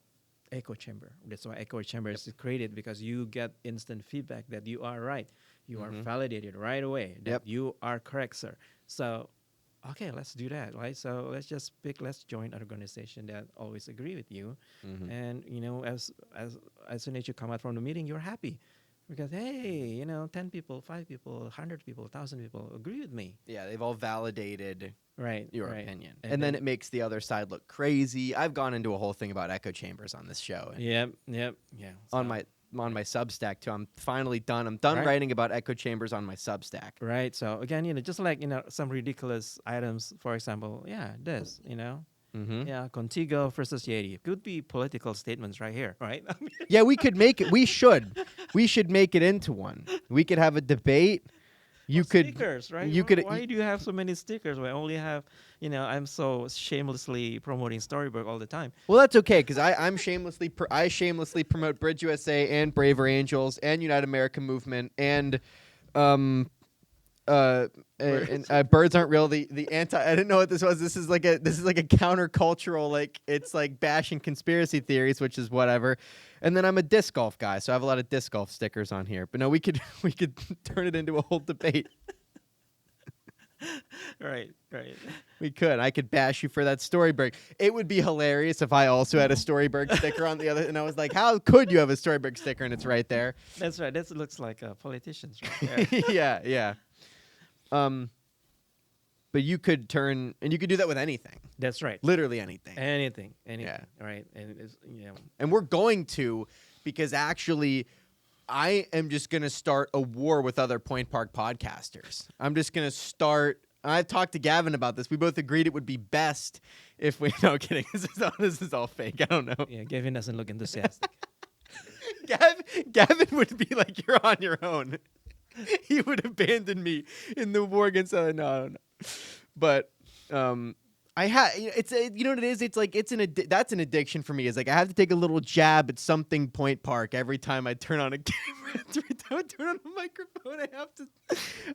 echo chamber. That's why echo chamber is created because you get instant feedback that you are right. You are
Mhm.
validated right away that
Yep.
you are correct, sir. So, okay, let's do that, right? So let's join an organization that always agree with you,
Mhm.
and as soon as you come out from the meeting, you're happy because hey, 10 people, 5 people, 100 people, 1,000 people agree with me,
Yeah, they've all validated
right?
your
Right.
opinion,
And
and then
then
it makes the other side look crazy. I've gone into a whole thing about echo chambers on this show. And
Yep, yeah.
on
So-
my Substack too. I'm finally done. I'm done
Right.
writing about echo chambers on my Substack.
Right. So again, just like some ridiculous items, for example, this,
Mm-hmm.
yeah, Contigo versus Yeti could be political statements right here, right?
Yeah, we could make it. We should make it into one. We could have a debate. You
Or
could.
stickers, right?
You could.
Why do you have so many stickers? I only have, I'm so shamelessly promoting Storyburgh all the time.
Well, that's okay because I shamelessly promote Bridge USA and Braver Angels and United American Movement and Birds Aren't Real. The anti. I didn't know what this was. This is like a countercultural, like it's like bashing conspiracy theories, which is whatever. And then I'm a disc golf guy, so I have a lot of disc golf stickers on here. But no, we could turn it into a whole debate.
Right.
We could. I could bash you for that Storyburgh. It would be hilarious if I also had a Storyburgh sticker on the other. And I was like, how could you have a Storyburgh sticker? And it's right there.
That's right. That looks like politicians right there.
Yeah. But you could you could do that with anything.
That's right.
Literally anything.
Anything.
Yeah.
Right. And it's,
And we're going to, because actually, I am just going to start a war with other Point Park podcasters. I'm just going to start. I talked to Gavin about this. We both agreed it would be best if we. No kidding. This is all fake. I don't know.
yeah, Gavin doesn't look enthusiastic.
Gavin would be like, "You're on your own." He would abandon me in the war against. No, I don't know. But I have. It's you know what it is. It's like that's an addiction for me. Is like I have to take a little jab at something Point Park every time I turn on a camera. Every time I turn on a microphone,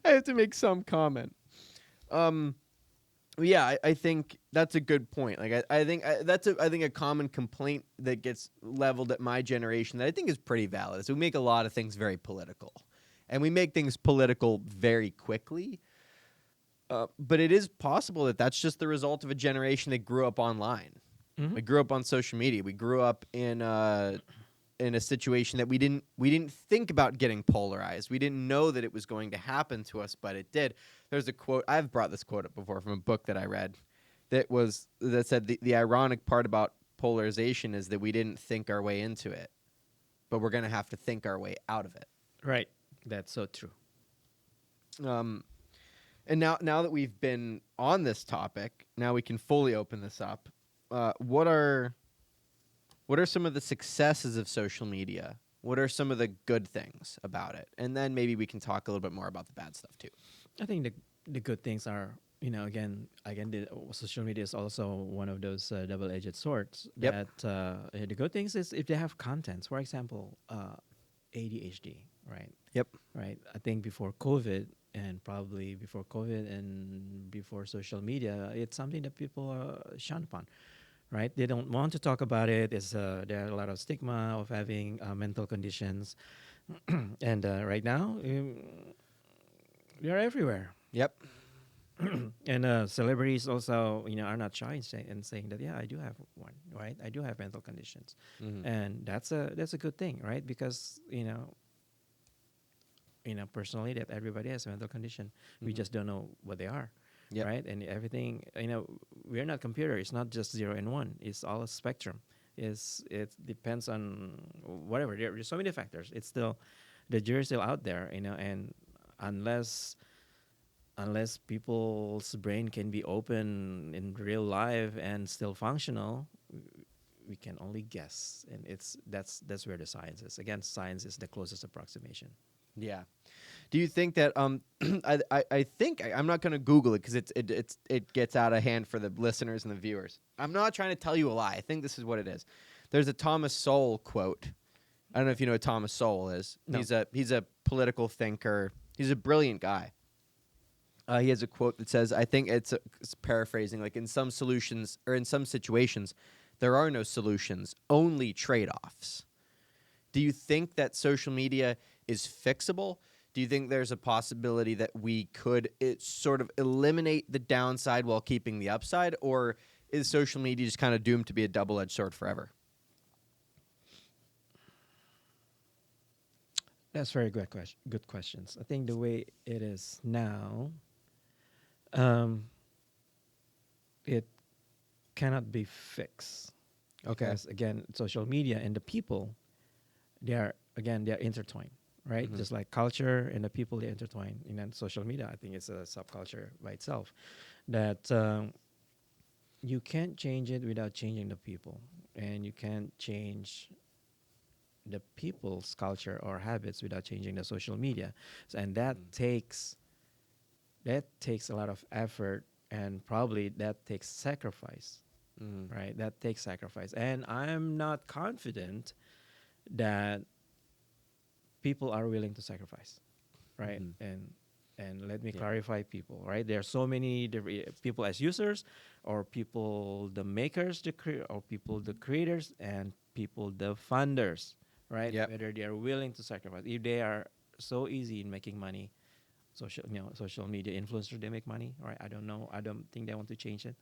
I have to make some comment. Yeah, I think that's a good point. Like I think that's a common complaint that gets leveled at my generation that I think is pretty valid. Is we make a lot of things very political, and we make things political very quickly. But it is possible that that's just the result of a generation that grew up online.
Mhm.
We grew up on social media. We grew up in a situation that we didn't think about getting polarized. We didn't know that it was going to happen to us, but it did. There's a quote. I've brought this quote up before from a book that I read that said the ironic part about polarization is that we didn't think our way into it, but we're gonna have to think our way out of it.
Right. That's so true.
Um, and now that we've been on this topic, now we can fully open this up. What are some of the successes of social media? What are some of the good things about it? And then maybe we can talk a little bit more about the bad stuff too.
I think the good things are, again, the social media is also one of those double-edged swords.
Yep.
That the good things is if they have contents. For example, ADHD, right?
Yep.
Right. I think before COVID and probably before COVID and before social media, it's something that people shun upon. Right? They don't want to talk about it. There are a lot of stigma of having mental conditions, and right now they're everywhere.
Yep.
And celebrities also, are not shy in saying that, yeah, I do have one, right? I do have mental conditions,
Mm-hmm.
and that's a good thing, right? Because personally, that everybody has a mental condition. We
Mhm.
just don't know what they are,
Yep.
right? And everything, we're not computer. It's not just 0 and 1. It's all a spectrum. It depends on whatever. There's so many factors. It's still the jury's still out there, and unless people's brain can be open in real life and still functional, we can only guess, and that's where the science is. Again, science is the closest approximation.
Yeah. Do you think that I think I'm not going to Google it because it gets out of hand for the listeners and the viewers. I'm not trying to tell you a lie. I think this is what it is. There's a Thomas Sowell quote. I don't know if you know who Thomas Sowell is.
No.
He's a political thinker. He's a brilliant guy. He has a quote that says, I think it's paraphrasing, like in some solutions or in some situations, there are no solutions, only trade-offs. Do you think that social media is fixable? Do you think there's a possibility that we could sort of eliminate the downside while keeping the upside? Or is social media just kind of doomed to be a double-edged sword forever?
That's very good questions. I think the way it is now, um, it cannot be fixed.
Okay.
Because again, social media and the people, they're intertwined, right?
Mhm.
Just like culture and the people, they intertwine. And then social media, I think it's a subculture by itself. That you can't change it without changing the people, and you can't change the people's culture or habits without changing the social media. And that takes a lot of effort, and probably that takes sacrifice,
Mhm.
right? That takes sacrifice, and I'm not confident that people are willing to sacrifice, right?
Mhm.
And let me
Yeah.
clarify people, right? There are so many people as users, or people the makers, or people the creators, and people the funders, right?
Yep.
Whether they are willing to sacrifice. If they are so easy in making money, social media influencers, they make money, right? I don't know. I don't think they want to change it,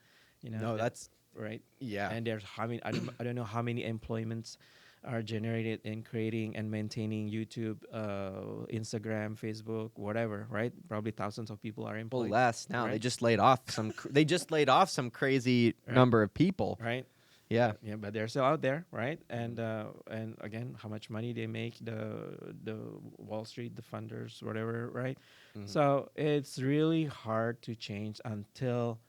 No,
that,
that's
right.
yeah.
And there's how many, I don't know how many employments are generated in creating and maintaining YouTube, Instagram, Facebook, whatever, right? Probably thousands of people are
Well,
employed,
less now. They
right?
just laid off some. They just laid off some crazy
Right.
number of people.
Right.
Yeah.
But they're still out there, right? And again, how much money they make, the Wall Street, the funders, whatever, right?
Mhm.
So it's really hard to change until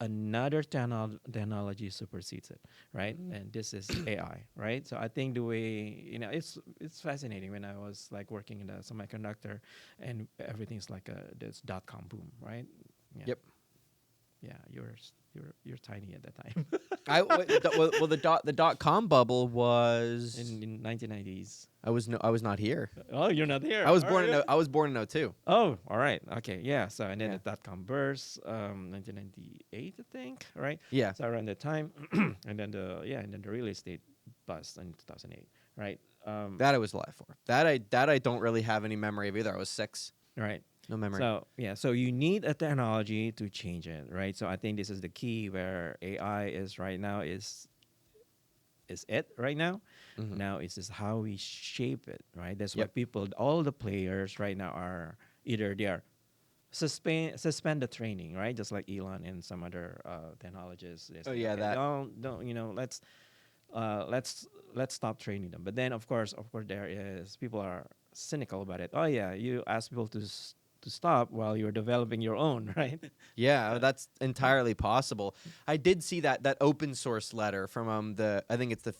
another technology supersedes it, right?
Mhm.
And this is AI, right? So I think the way, it's fascinating when I was like working in the semiconductor, and everything's like this .com boom, right? Yeah.
Yep.
Yeah, you're tiny at that time.
The dot com bubble was
in 1990s.
I was not here.
Oh, you're not here.
I was
All
born
right.
in I was born in '02.
Oh, all right. Okay. Yeah. So, and then
Yeah.
the .com burst, 1998, I think, right?
Yeah.
So around that time, and then the real estate bust in 2008, right?
That I was alive for. That I don't really have any memory of either. I was 6.
Right.
No memory.
So yeah, so you need a technology to change it, right? So I think this is the key where AI is right now is it right now.
Mhm.
Now it's just how we shape it, right? That's why
Yep.
all the players right now are either they are suspend the training, right? Just like Elon and some other technologists. They
Oh
say,
yeah,
okay,
that.
don't uh, let's let's stop training them. But then of course, there is people are cynical about it. Oh yeah, you ask people to stop while you're developing your own, right?
Yeah, that's entirely possible. I did see that open source letter from the I think it's the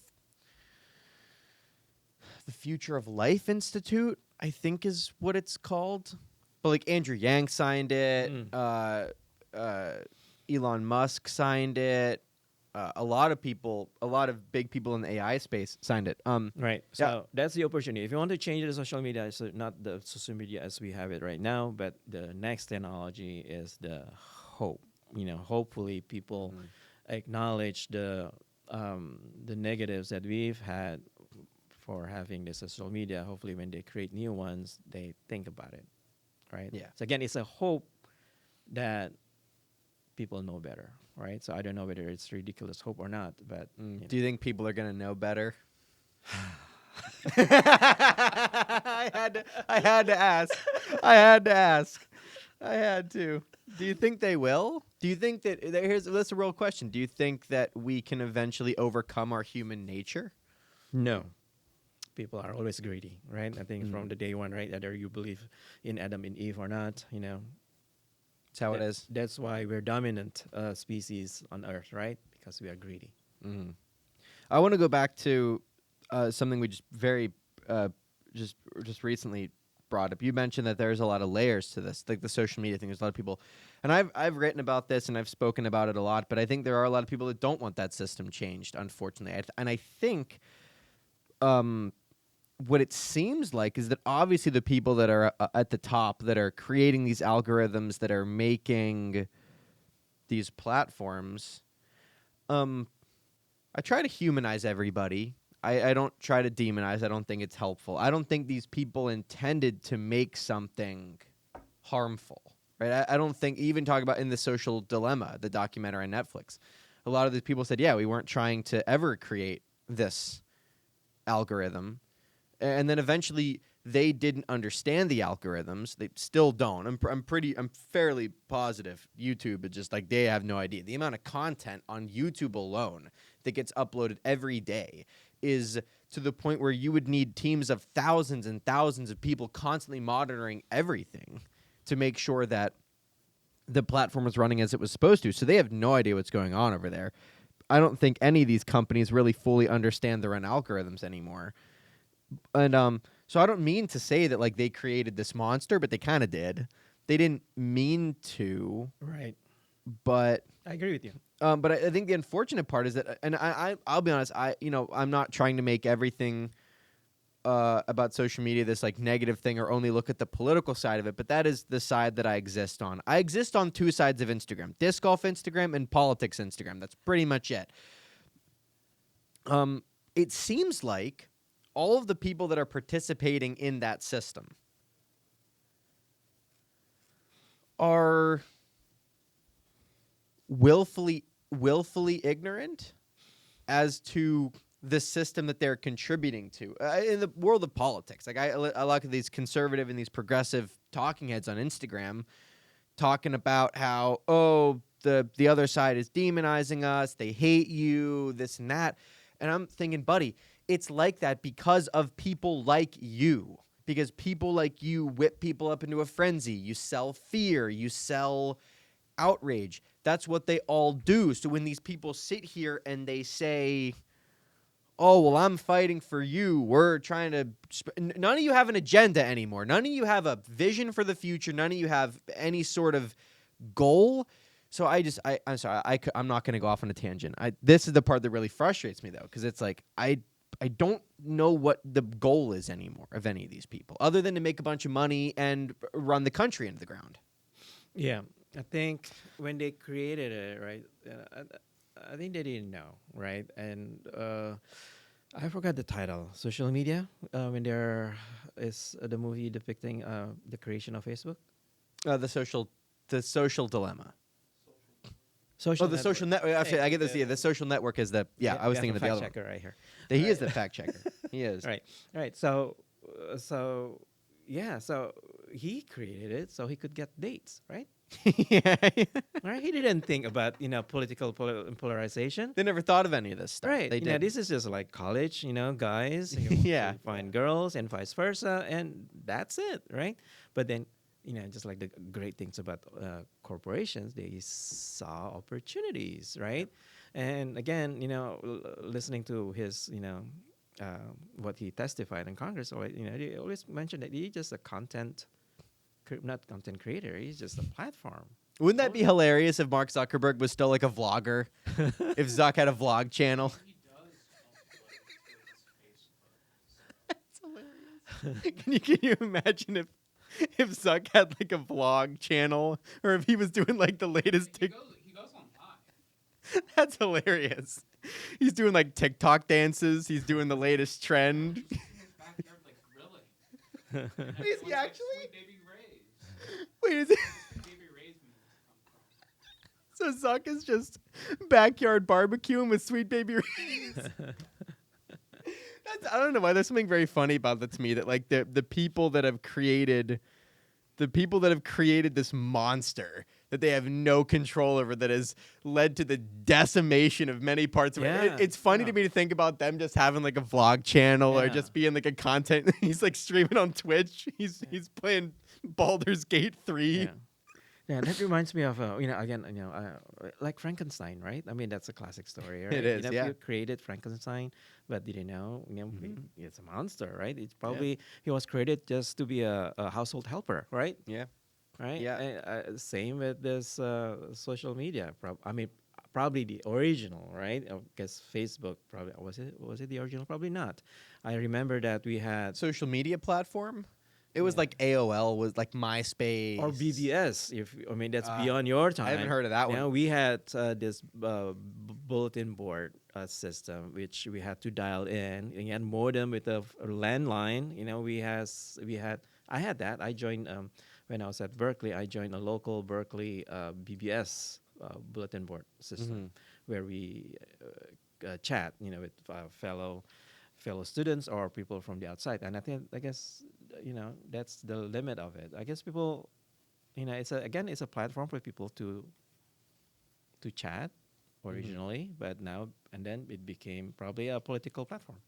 Future of Life Institute, I think is what it's called. But like Andrew Yang signed it,
Mm.
uh, Elon Musk signed it. A lot of people, a lot of big people in the AI space signed it.
Right.
Yeah.
So that's the opportunity. If you want to change the social media, it's not the social media as we have it right now, but the next technology is the hope. Hopefully people
Mhm.
acknowledge the negatives that we've had for having the social media. Hopefully, when they create new ones, they think about it. Right.
Yeah.
So again, it's a hope that people know better. Right. So I don't know whether it's ridiculous hope or not, but
Do you think people are gonna know better? I had to ask. I had to ask. I had to. Do you think they will? Do you think that that's a real question. Do you think that we can eventually overcome our human nature?
no. People are always greedy, right? I think from
Mm.
the day one, right, whether you believe in Adam and Eve or not,
That's how it is.
that's why we're dominant species on Earth, right? Because we are greedy.
Mm. I want to go back to something we just very uh, just recently brought up. You mentioned that there's a lot of layers to this, like the social media thing. There's a lot of people, and I've written about this and I've spoken about it a lot. But I think there are a lot of people that don't want that system changed, unfortunately. And I think what it seems like is that obviously the people that are at the top that are creating these algorithms that are making these platforms, I try to humanize everybody. I don't try to demonize. I don't think it's helpful. I don't think these people intended to make something harmful, right? I don't think, even talk about in The Social Dilemma, the documentary on Netflix, a lot of these people said, yeah, we weren't trying to ever create this algorithm. And then eventually they didn't understand the algorithms. They still don't. I'm fairly positive YouTube is just like, they have no idea. The amount of content on YouTube alone that gets uploaded every day is to the point where you would need teams of thousands and thousands of people constantly monitoring everything to make sure that the platform was running as it was supposed to. So they have no idea what's going on over there. I don't think any of these companies really fully understand their own algorithms anymore. And so I don't mean to say that like they created this monster, but they kind of did. They didn't mean to,
Right.
but
I agree with you.
but I think the unfortunate part is that, and I'll be honest, I'm not trying to make everything about social media this like negative thing or only look at the political side of it, but that is the side that I exist on. I exist on two sides of Instagram: disc golf Instagram and politics Instagram. That's pretty much it. It seems like all of the people that are participating in that system are willfully ignorant as to the system that they're contributing to in the world of politics. Like I look at these conservative and these progressive talking heads on Instagram talking about how, oh, the other side is demonizing us, they hate you, this and that. And I'm thinking, buddy, it's like that because of people like you. Because people like you whip people up into a frenzy. You sell fear. You sell outrage. That's what they all do. So when these people sit here and they say, oh, well, I'm fighting for you. We're trying to... None of you have an agenda anymore. None of you have a vision for the future. None of you have any sort of goal. So I'm sorry. I'm not going to go off on a tangent. This is the part that really frustrates me, though, because it's like I don't know what the goal is anymore of any of these people, other than to make a bunch of money and run the country into the ground.
Yeah. I think when they created it, right, I think they didn't know, right? And I forgot the title. Social media, when there is the movie depicting the creation of Facebook.
The social dilemma.
Social
Oh, the social network. Actually, I get this. Yeah, the social network is the. Yeah, I was thinking of the
fact
other one.
checker right here.
He is the fact checker. He is.
Right. So, yeah. So he created it so he could get dates, right?
Yeah.
Right? He didn't think about political polarization.
They never thought of any of this stuff.
Right.
They did.
This is just like college, guys
Yeah.
to find girls and vice versa, and that's it, right? But then, just like the great things about corporations, they saw opportunities, right? And again, listening to his, what he testified in Congress, or they always mentioned that he's just a not content creator. He's just a platform.
Wouldn't that be hilarious if Mark Zuckerberg was still like a vlogger? If Zuck had a vlog channel.
He does upload his Facebook.
Can you imagine if Zuck had like a vlog channel, or if he was doing like the latest
He
TikTok?
goes on live.
That's hilarious. He's doing like TikTok dances. He's doing the latest trend.
In his backyard, like grilling.
Is he
Like
actually?
Sweet Baby Ray's.
Wait, is it?
Baby Ray's music
So Zuck is just backyard barbecuing with Sweet Baby Ray's. I don't know why there's something very funny about that to me. That like the people that have created this monster that they have no control over, that has led to the decimation of many parts of
Yeah,
it. It's funny to me to think about them just having like a vlog channel or
Yeah.
just being like a content. He's like streaming on Twitch. He's playing Baldur's Gate 3.
Yeah. Yeah, that reminds me of again, like Frankenstein, right? I mean, that's a classic story, right?
It is, yeah.
You created Frankenstein, but did you know, it's a monster, right? It's probably he was created just to be a household helper, right?
Yeah.
Right?
Yeah.
And, same with this social media. Probably the original, right? I guess Facebook probably was it the original? Probably not. I remember that we had
Social media platform. It was
Yeah.
like AOL, was like MySpace
or BBS. That's beyond your time.
I haven't heard of that one.
We had this bulletin board system, which we had to dial in. And you had modem with a landline. I had that. I joined when I was at Berkeley. I joined a local Berkeley BBS bulletin board system where we chat, with fellow students or people from the outside. And I guess that's the limit of it. I guess people, it's a platform for people to chat originally, but now and then it became probably a political platform.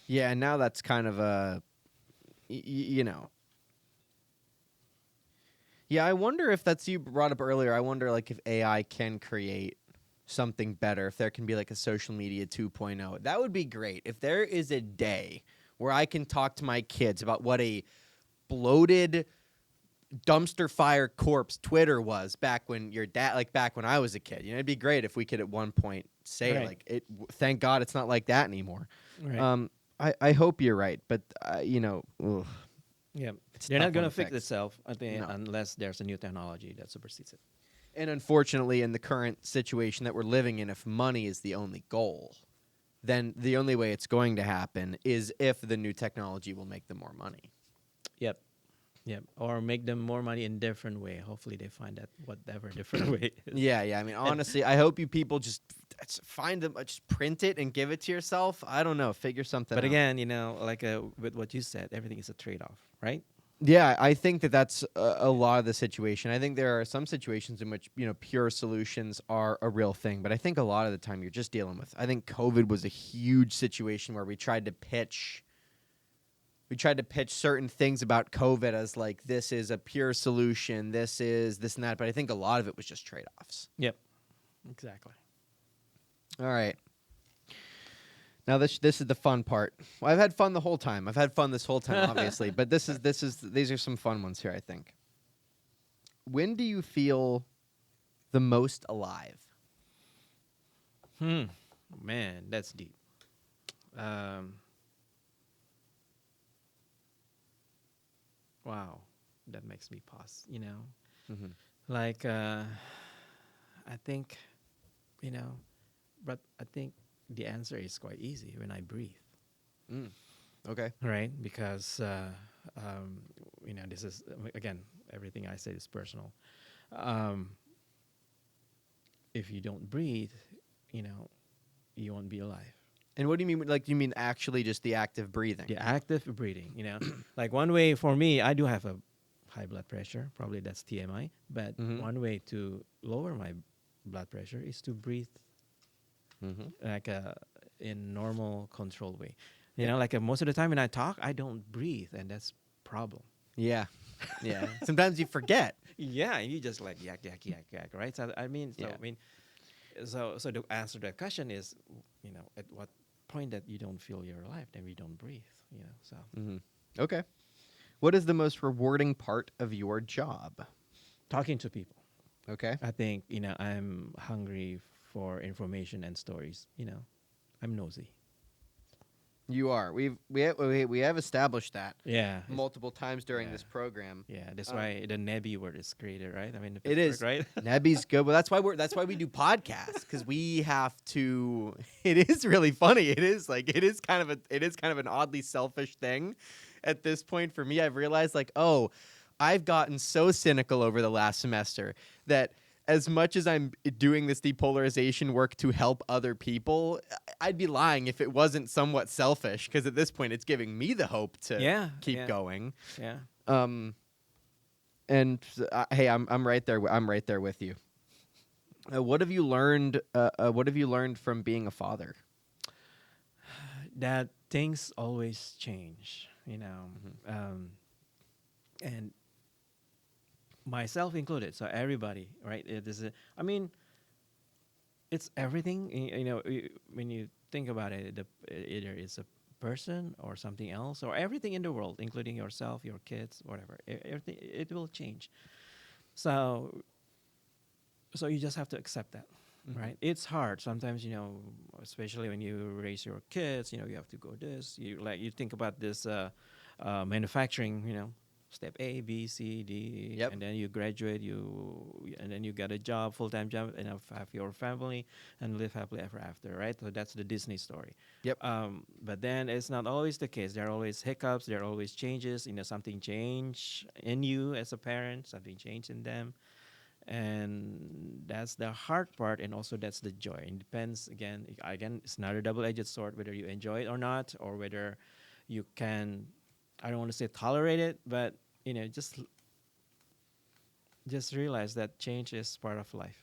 Yeah, and now that's kind of a, Yeah, I wonder if that's, you brought up earlier, I wonder like if AI can create something better, if there can be like a social media 2.0. That would be great. If there is a day where I can talk to my kids about what a bloated dumpster fire corpse Twitter was back when back when I was a kid. It'd be great if we could at one point say
Right.
like it. Thank God it's not like that anymore.
Right.
I hope you're right, but ugh.
Yeah,
It's
they're
tough
not going
one
to
to
fix
fix.
itself
No.
unless there's a new technology that supersedes it.
And unfortunately, in the current situation that we're living in, if money is the only goal, then the only way it's going to happen is if the new technology will make them more money.
Yep. Or make them more money in different way. Hopefully, they find that whatever different way is.
Yeah. I mean, honestly, I hope you people just find them, just print it and give it to yourself. I don't know, figure something out.
But again, like with what you said, everything is a trade-off, right?
Yeah, I think that's a lot of the situation. I think there are some situations in which, pure solutions are a real thing. But I think a lot of the time you're just dealing with, I think COVID was a huge situation where we tried to pitch certain things about COVID as like, this is a pure solution, this is this and that. But I think a lot of it was just trade-offs.
Yep. Exactly.
All right. Now this is the fun part. Well, I've had fun the whole time. I've had fun this whole time, obviously. But these are some fun ones here, I think. When do you feel the most alive?
Man, that's deep. Wow, that makes me pause.
Mm-hmm.
Like I think, but I think the answer is quite easy when I breathe.
Okay.
Right, because this is again, everything I say is personal. If you don't breathe, you won't be alive.
And what do you mean? Like, do you mean actually just the act of breathing?
The active breathing, like one way for me, I do have a high blood pressure. Probably that's TMI. But
Mhm.
one way to lower my blood pressure is to breathe
Mhm.
like in normal controlled way. You
Yeah.
know, like most of the time when I talk, I don't breathe, and that's problem.
Yeah. Yeah. Sometimes you forget.
Yeah, you just like yak yak yak yak, right? So I mean,
Yeah.
so to answer that question is, at what point that you don't feel your life, then we don't breathe. So
Mhm. Okay. What is the most rewarding part of your job?
talking to people.
Okay.
I think I'm hungry for information and stories. I'm nosy.
You are. We have established that
Yeah,
multiple times during
yeah.
this program.
Yeah, that's
Um,
why the Nebby word is created, right? I mean, the
It
Pittsburgh,
is.
right?
Nebby's good. Well, that's why we do podcasts, because we have to. It is really funny. It is kind of an oddly selfish thing. At this point, for me, I've realized like, oh, I've gotten so cynical over the last semester that as much as I'm doing this depolarization work to help other people, I'd be lying if it wasn't somewhat selfish. Because at this point, it's giving me the hope to
Yeah,
keep
yeah,
going.
yeah.
Um, hey, I'm right there. I'm right there with you. What have you learned? What have you learned from being a father?
That things always change, and myself included. So everybody, right? I mean, it's everything. When you think about it, either it's a person or something else, or everything in the world, including yourself, your kids, whatever. Everything it will change. So you just have to accept that, right? It's hard sometimes, especially when you raise your kids. You have to go this. You think about this manufacturing. Step A, B, C, D,
Yep.
and then you graduate. And then you get a job, full time job, and have your family and live happily ever after, right? So that's the Disney story.
Yep.
But then it's not always the case. There are always hiccups. There are always changes. Something change in you as a parent. Something change in them, and that's the hard part, and also that's the joy. It depends. Again, it's not a double-edged sword whether you enjoy it or not, or whether you can, I don't want to say tolerate it, but just realize that change is part of life.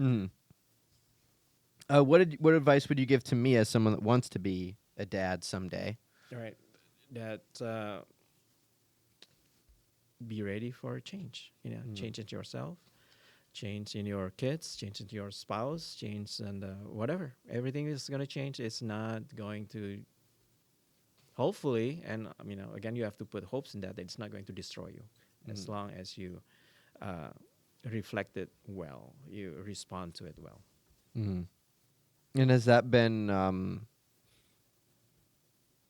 Mm. What advice would you give to me as someone that wants to be a dad someday?
All right, that be ready for change. Change into yourself, change in your kids, change into your spouse, change and whatever. Everything is going to change. It's not going to, hopefully, and again, you have to put hopes in that it's not going to destroy you, as long as you uh, reflect it well, you respond to it well.
Mm. And has that been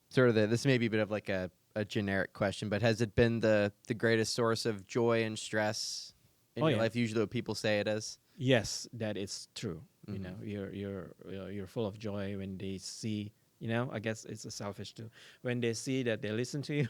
sort of this may be a bit of like a generic question, but has it been the greatest source of joy and stress in
Oh,
your
yeah.
life? Usually, what people say it is.
Yes, that is true.
Mhm.
You're full of joy when they see. I guess it's a selfish too. When they see that they listen to you,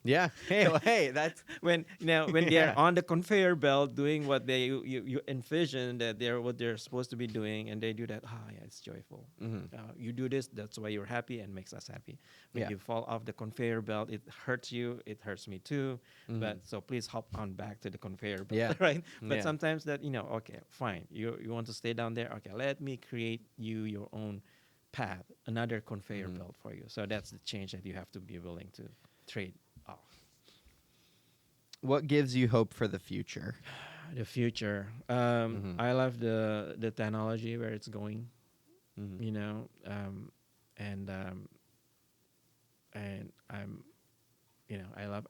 Yeah. Hey, well, hey, that's
when
Yeah.
they're on the conveyor belt doing what you envision that they're what they're supposed to be doing, and they do that. Yeah, it's joyful.
Mhm.
You do this, that's why you're happy and makes us happy. When
Yeah.
you fall off the conveyor belt, it hurts you, it hurts me too.
Mhm.
But so please hop on back to the conveyor belt.
Yeah.
Right? But
Yeah.
sometimes that, okay, fine, you want to stay down there, okay, let me create you your own path, another conveyor belt for you. So that's the change that you have to be willing to trade off.
What gives you hope for the future?
The future. I love the technology where it's going.
Mhm.
And I'm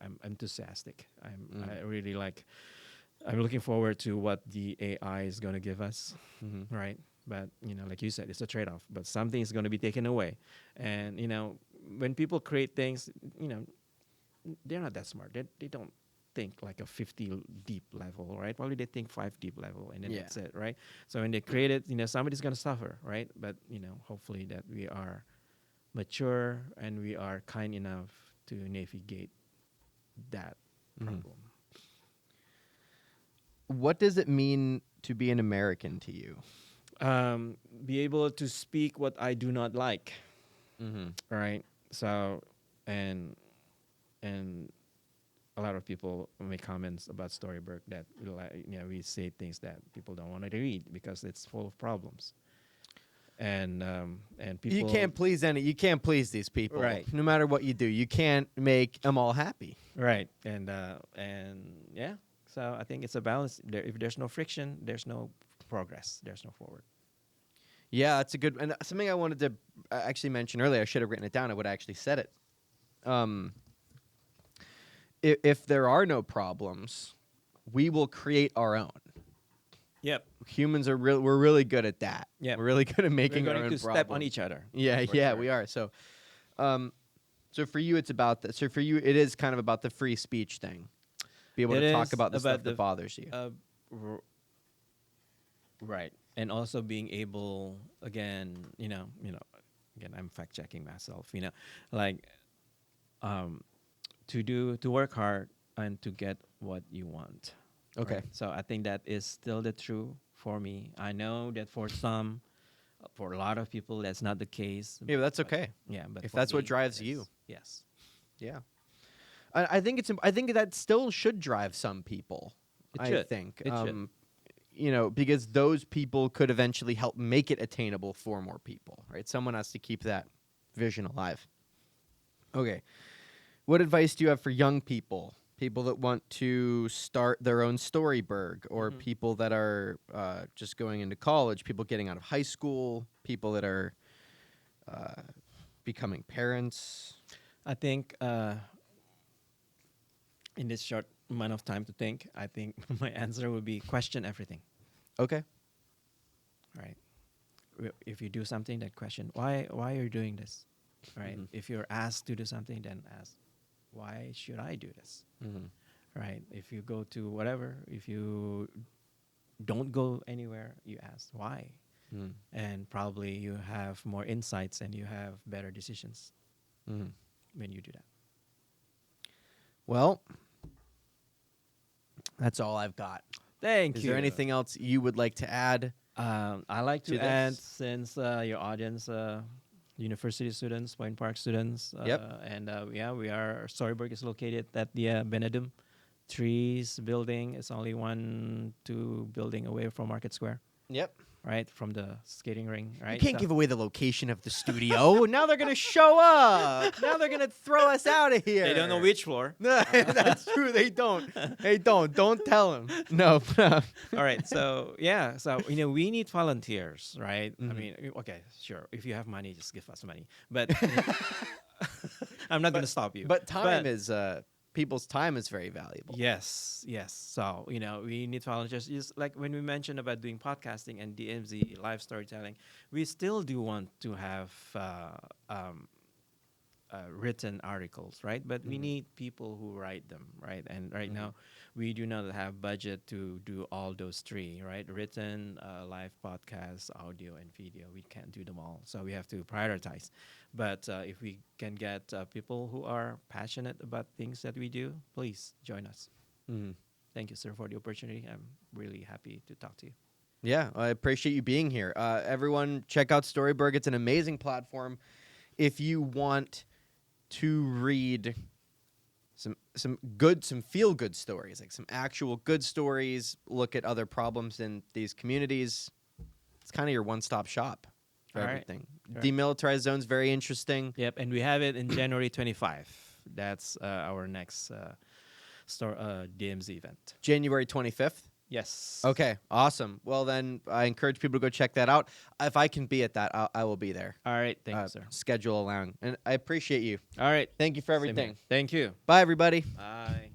I'm enthusiastic. I really like. I'm looking forward to what the AI is going to give us, right? But like you said, it's a trade-off. But something is going to be taken away, and when people create things, they're not that smart. They don't think like a 50 deep level, right? Probably they think 5 deep level, and then
Yeah.
that's it, right? So when they create it, somebody's going to suffer, right? But hopefully that we are mature and we are kind enough to navigate that problem.
What does it mean to be an American to you?
Be able to speak what I do not like,
Mm-hmm.
right? So, and a lot of people make comments about Storyburgh that we say things that people don't want to read because it's full of problems, and people
You can't please these people.
Right.
No matter what you do, you can't make them all happy.
right and yeah. So I think it's a balance. If there's no friction, there's no progress. There's no forward.
Yeah, that's a good and something I wanted to actually mention earlier. I should have written it down. I would have actually said it. If there are no problems, we will create our own.
Yep.
Humans are we're really good at that.
Yep.
We're really good at
We're
making our
going
own
to step on
problems.
each other.
Yeah,
for
yeah,
sure.
we are. So, so for you, it's about that. So for you, it is kind of about the free speech thing. Be able
It
to talk
is
about the
about
stuff that bothers you.
Right, and also being able again, again, I'm fact checking myself. Like to work hard and to get what you want.
Okay.
Right? So I think that is still the true for me. I know that for some, for a lot of people, that's not the case.
Yeah, but that's
but-
okay.
Yeah, but
If
for
that's what
me,
drives
yes,
you.
yes.
Yeah. I think I think that still should drive some people.
It
I
should.
think.
It should.
Because those people could eventually help make it attainable for more people, right? Someone has to keep that vision alive. Okay. What advice do you have for young people? People that want to start their own Storyburgh, or
Mhm.
people that are just going into college, people getting out of high school, people that are becoming parents.
I think in this short amount of time to think, I think my answer would be question everything.
Okay.
Right. If you do something, then question why are you doing this. Right.
Mhm.
If you're asked to do something, then ask why should I do this.
Mm-hmm.
Right. If you go to whatever, if you don't go anywhere, you ask why,
Mm-hmm.
and probably you have more insights and you have better decisions
Mm-hmm.
when you do that.
Well, that's all I've got.
Thank
Is
you.
there anything else you would like to add?
I like to
to
add,
this?
since your audience, university students, Point Park students,
Yep.
and Storyburgh is located at the Benedum Trees building. It's only 1-2 building away from Market Square,
Yep.
right, from the skating ring, right?
You can't
So-
give away the location of the studio. Now they're gonna show up. Now they're gonna throw us out of here.
They don't know which floor.
No, that's true. They don't. They don't. Don't tell them. No.
All right, so yeah, so we need volunteers, right? I
Mhm.
mean, okay, sure. If you have money, just give us money. But I'm not going to stop you.
But time is people's time is very valuable.
Yes, yes. So we need volunteers. Just like when we mentioned about doing podcasting and DMZ live storytelling, we still do want to have written articles, right? But we
Mhm.
need people who write them, right? And right
Mhm.
now, we do not have budget to do all those three, right? Written, live podcast, audio, and video. We can't do them all, so we have to prioritize. But if we can get people who are passionate about things that we do, please join us.
Mhm.
Thank you, sir, for the opportunity. I'm really happy to talk to you.
Yeah, I appreciate you being here. Everyone, check out Storyburgh. It's an amazing platform. If you want to read some feel good stories, like some actual good stories, look at other problems in these communities, it's kind of your one-stop shop for
All right.
everything.
Sure.
Demilitarized zone's very interesting.
Yep, and we have it in January 25. That's our next DMZ event.
January 25th.
Yes.
Okay, awesome. Well, then I encourage people to go check that out. If I can be at that, I will be there.
All right. Thank you, sir.
Schedule allowing. And I appreciate you.
All right.
Thank you for
Same here.
everything.
Thank you.
Bye, everybody.
Bye.